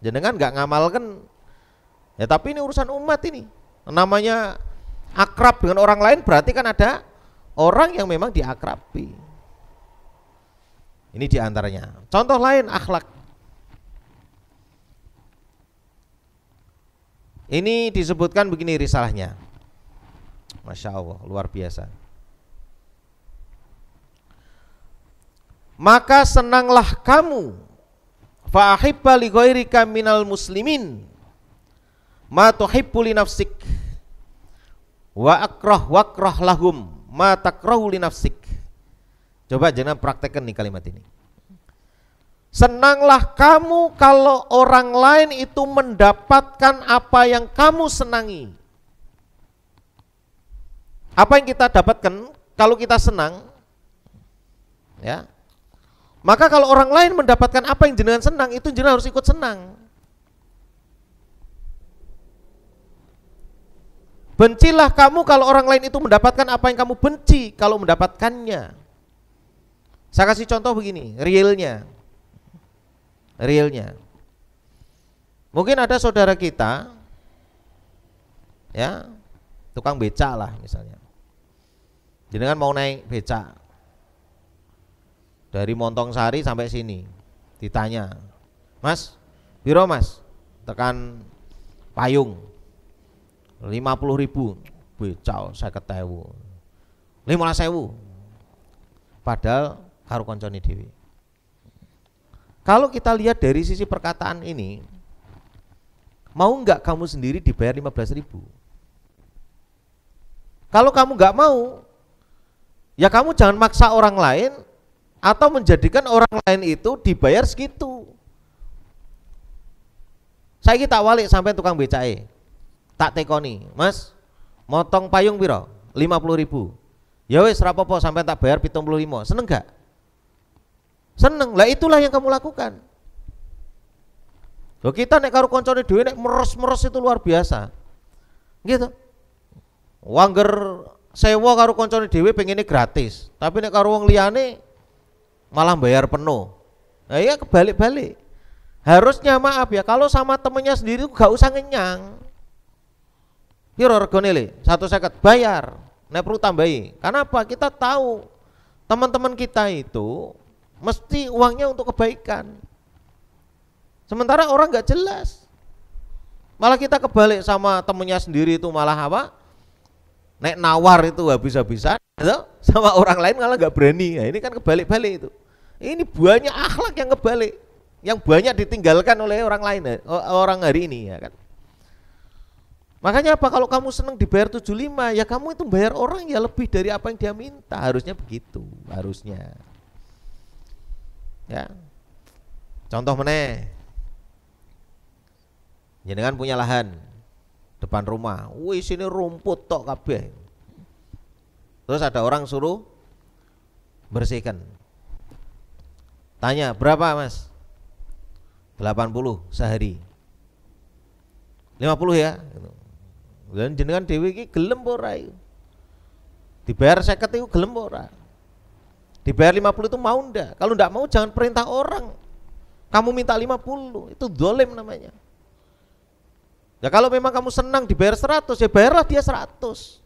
S1: jenengan nggak ngamalkan ya, tapi ini urusan umat ini. Namanya akrab dengan orang lain berarti kan ada orang yang memang diakrabi. Ini diantaranya. Contoh lain akhlak. Ini disebutkan begini risalahnya. Masya Allah, luar biasa. Maka senanglah kamu, fa'ahibba li ghairika minal muslimin ma tuhibbu li nafsik, wa wakrah lahum ma takrahu li nafsik. Coba jangan praktekkan nih kalimat ini. Senanglah kamu kalau orang lain itu mendapatkan apa yang kamu senangi. Apa yang kita dapatkan kalau kita senang, ya. Maka kalau orang lain mendapatkan apa yang jenengan senang, itu jenengan harus ikut senang. Bencilah kamu kalau orang lain itu mendapatkan apa yang kamu benci kalau mendapatkannya. Saya kasih contoh begini, realnya. Mungkin ada saudara kita, ya, tukang beca lah misalnya. Jenengan mau naik beca dari Montong Sari sampai sini, ditanya, Mas, biro Mas, tekan Payung, 50.000, beca 50.000, 15.000, padahal karo koncone dhewe. Kalau kita lihat dari sisi perkataan ini, mau enggak kamu sendiri dibayar 15.000? Kalau kamu enggak mau, ya kamu jangan maksa orang lain atau menjadikan orang lain itu dibayar segitu. Saya kita walik sampai tukang becae, tak tekoni, Mas, motong payung piro? 50.000. Ya wis rapopo sampai tak bayar 75. Seneng enggak? Seneng lah, itulah yang kamu lakukan. Loh, kita nek karo koncone dhewe nek meres-meres itu luar biasa. Gitu. Wangger sewa karo koncone dhewe pengene gratis, tapi nek karo wong liyane malah bayar penuh. Nah, ya kebalik-balik. Harusnya maaf ya, kalau sama temennya sendiri gak usah ngenyang. Piro regane le? 150 bayar. Nek perlu tambahi. Karena apa? Kita tahu teman-teman kita itu mesti uangnya untuk kebaikan. Sementara orang nggak jelas. Malah kita kebalik sama temennya sendiri itu malah apa? Nek nawar itu habis-habisan, sama orang lain malah nggak berani. Nah, ini kan kebalik-balik itu. Ini banyak akhlak yang kebalik, yang banyak ditinggalkan oleh orang lain, orang hari ini ya kan. Makanya apa? Kalau kamu senang dibayar 75, ya kamu itu bayar orang ya lebih dari apa yang dia minta. Harusnya begitu, harusnya. Ya, contoh meneh, jenengan punya lahan depan rumah, wih sini rumput tok kabeh, terus ada orang suruh bersihkan, tanya berapa Mas? 80 sehari, 50 ya, dan jenengan dewi iki gelem ora, dibayar 50 itu gelem ora? Dibayar 50 itu mau ndak? Kalau ndak mau jangan perintah orang. Kamu minta 50, itu dolim namanya. Ya kalau memang kamu senang dibayar 100, ya bayarlah dia 100.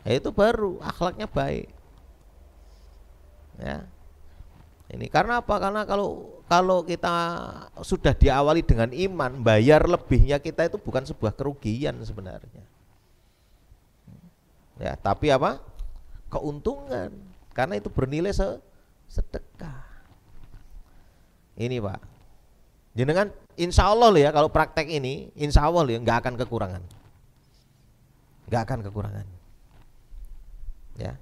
S1: Ya itu baru akhlaknya baik. Ya. Ini karena apa? Karena kalau kita sudah diawali dengan iman, bayar lebihnya kita itu bukan sebuah kerugian sebenarnya. Ya, tapi apa? Keuntungan. Karena itu bernilai sedekah. Ini Pak, jenengan insya Allah ya kalau praktek ini, insya Allah ya nggak akan kekurangan, nggak akan kekurangan. Ya,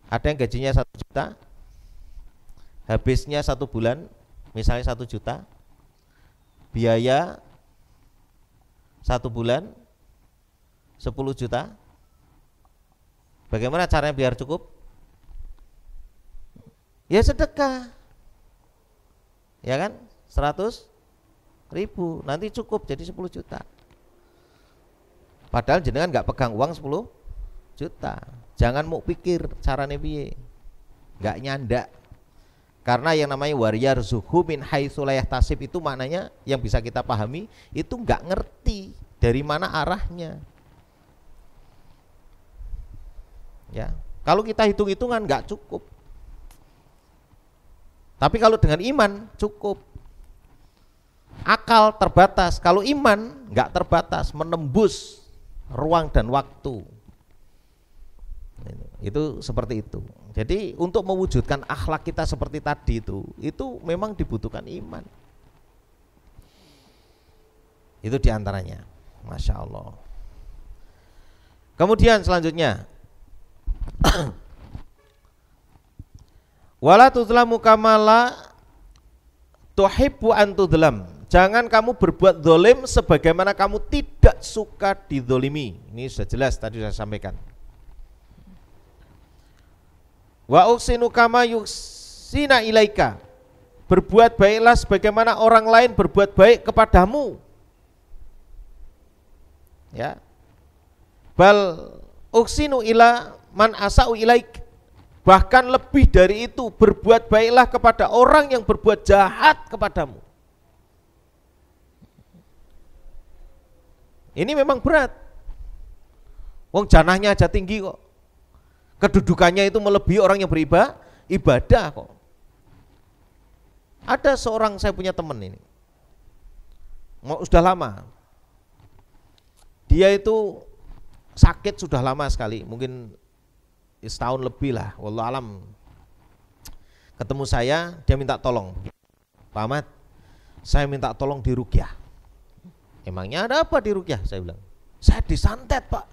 S1: ada yang gajinya 1 juta, habisnya 1 bulan, misalnya 1 juta, biaya 1 bulan 10 juta. Bagaimana caranya biar cukup? Ya sedekah. Ya kan, 100.000 nanti cukup jadi 10 juta. Padahal jenengan nggak pegang uang 10 juta. Jangan mau pikir caranya piye, nggak nyandak. Karena yang namanya wariyarzuqhu min haitsu la yahtasib itu maknanya yang bisa kita pahami itu nggak ngerti dari mana arahnya. Ya, kalau kita hitung-hitungan nggak cukup. Tapi kalau dengan iman cukup. Akal terbatas, kalau iman nggak terbatas, menembus ruang dan waktu. Itu seperti itu. Jadi untuk mewujudkan akhlak kita seperti tadi itu memang dibutuhkan iman. Itu diantaranya, Masya Allah. Kemudian selanjutnya, wala tuzlamu kamala tuhibbu an tudlam. Jangan kamu berbuat zalim sebagaimana kamu tidak suka dizalimi. Ini sudah jelas tadi saya sampaikan. Wa uksinu kama yuksina ilaika. Berbuat baiklah sebagaimana orang lain berbuat baik kepadamu. Ya. Bal uksinu ila man asau ilaik. Bahkan lebih dari itu, berbuat baiklah kepada orang yang berbuat jahat kepadamu. Ini memang berat. Wong janahnya aja tinggi kok. Kedudukannya itu melebihi orang yang beribadah kok. Ada seorang, saya punya teman ini, sudah lama. Dia itu sakit sudah lama sekali, mungkin setahun lebih lah, wallahu alam. Ketemu saya, dia minta tolong, Pak Ahmad, saya minta tolong diruqyah. Emangnya ada apa diruqyah? Saya bilang, saya disantet Pak.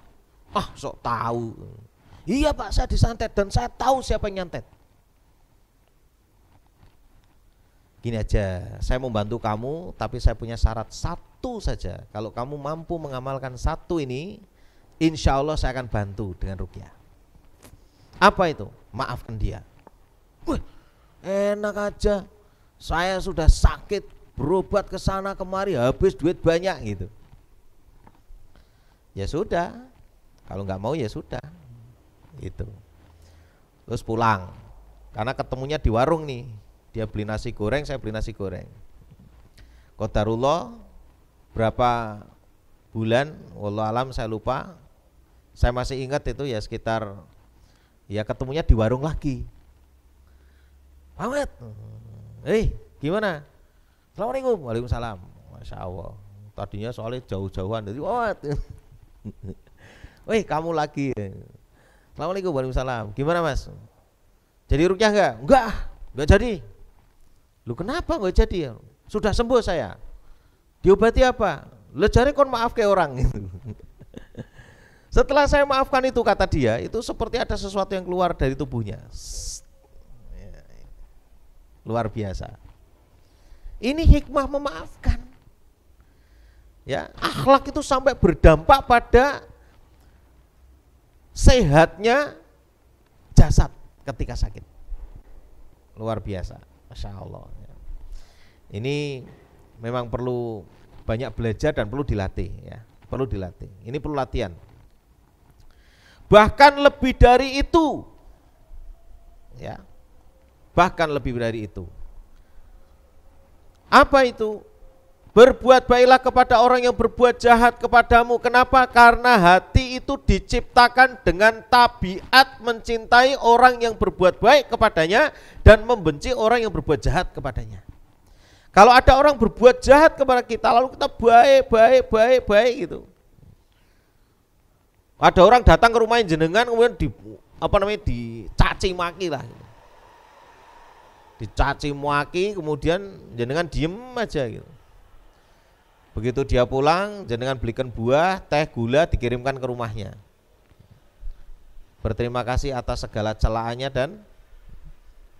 S1: Ah, sok tahu. Iya Pak, saya disantet dan saya tahu siapa yang nyantet. Gini aja, saya mau bantu kamu, tapi saya punya syarat satu saja. Kalau kamu mampu mengamalkan satu ini, insya Allah saya akan bantu dengan ruqyah. Apa itu? Maafkan dia. Wih, enak aja. Saya sudah sakit, berobat ke sana kemari, habis duit banyak gitu. Ya sudah, kalau nggak mau ya sudah. Itu. Terus pulang. Karena ketemunya di warung nih. Dia beli nasi goreng, saya beli nasi goreng. Qadarullah berapa bulan, wallahu alam saya lupa. Saya masih ingat itu ya sekitar, ya ketemunya di warung lagi. Ahmad, gimana? Assalamualaikum. Waalaikumsalam. Masya Allah. Tadinya soalnya jauh-jauhan dari kamu lagi. Assalamualaikum. Waalaikumsalam. Gimana Mas? Jadi ruqyah enggak? Enggak jadi. Lu kenapa enggak jadi? Sudah sembuh saya. Diobati apa? Lu cari kon maaf ke orang gitu. Setelah saya maafkan itu, kata dia, itu seperti ada sesuatu yang keluar dari tubuhnya. Luar biasa. Ini hikmah memaafkan. Ya, akhlak itu sampai berdampak pada sehatnya jasad ketika sakit. Luar biasa, Masya Allah. Ini memang perlu banyak belajar dan perlu dilatih ya. Perlu dilatih. Ini perlu latihan. Bahkan lebih dari itu. Ya. Bahkan lebih dari itu. Apa itu?
S2: Berbuat baiklah kepada orang yang berbuat jahat kepadamu. Kenapa? Karena hati itu diciptakan dengan tabiat mencintai orang yang berbuat baik kepadanya dan membenci orang yang berbuat jahat kepadanya. Kalau ada orang berbuat jahat kepada kita lalu kita baik gitu. Ada orang datang ke rumah jenengan kemudian dicaci maki lah. Dicaci maki kemudian jenengan diem aja gitu. Begitu dia pulang, jenengan belikan buah, teh, gula dikirimkan ke rumahnya. Berterima kasih atas segala celaannya dan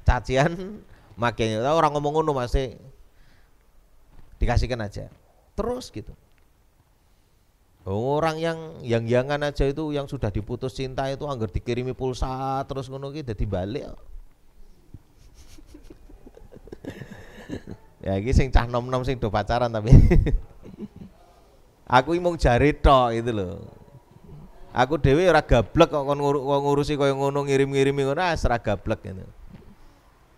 S2: cacian makiannya. Orang ngomong ngono masih dikasihkan aja. Terus gitu. Orang yang aja itu yang sudah diputus cinta itu anggar dikirimi pulsa terus ngono ki dadi balik. Ya iki sing cah nom-nom sing do pacaran tapi aku mung jari tok itu loh. Aku dhewe ora gablek kok ngurusi kaya ngono ngirim-ngirimi ngono ora gablek gitu.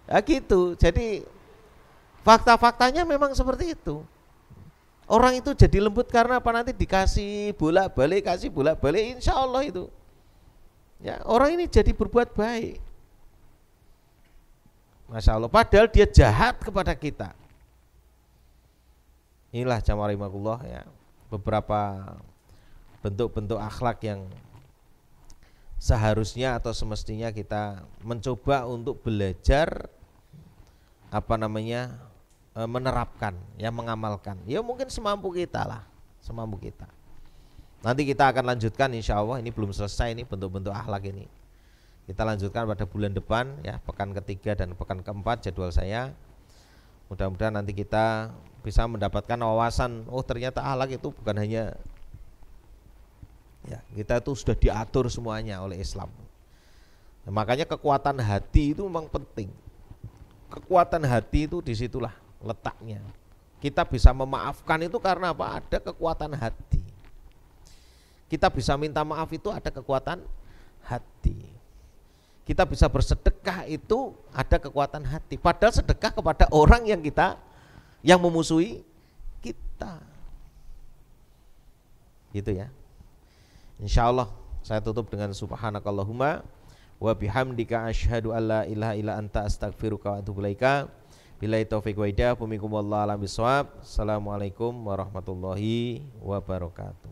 S2: Ya gitu. Jadi fakta-faktanya memang seperti itu. Orang itu jadi lembut karena apa? Nanti dikasih bolak-balik, insya Allah itu. Ya, orang ini jadi berbuat baik. Masya Allah. Padahal dia jahat kepada kita. Inilah jamaah rahimakumullah ya. Beberapa bentuk-bentuk akhlak yang seharusnya atau semestinya kita mencoba untuk belajar menerapkan, ya mengamalkan. Ya mungkin semampu kita lah, semampu kita. Nanti kita akan lanjutkan insya Allah, ini belum selesai ini bentuk-bentuk akhlak ini. Kita lanjutkan pada bulan depan ya, pekan ketiga dan pekan keempat jadwal saya. Mudah-mudahan nanti kita bisa mendapatkan wawasan, oh ternyata akhlak itu bukan hanya ya, kita itu sudah diatur semuanya oleh Islam. Nah, makanya kekuatan hati itu memang penting. Kekuatan hati itu disitulah letaknya. Kita bisa memaafkan itu karena apa? Ada kekuatan hati. Kita bisa minta maaf itu ada kekuatan hati. Kita bisa bersedekah itu ada kekuatan hati. Padahal sedekah kepada orang yang memusuhi kita. Gitu ya. Insyaallah saya tutup dengan subhanakallahumma wa bihamdika asyhadu alla ilaha illa anta astaghfiruka wa atubu ilaika. Billahi taufiq wa hidayah. Pumikum wallahu a'lam bishawab. Assalamualaikum warahmatullahi wabarakatuh.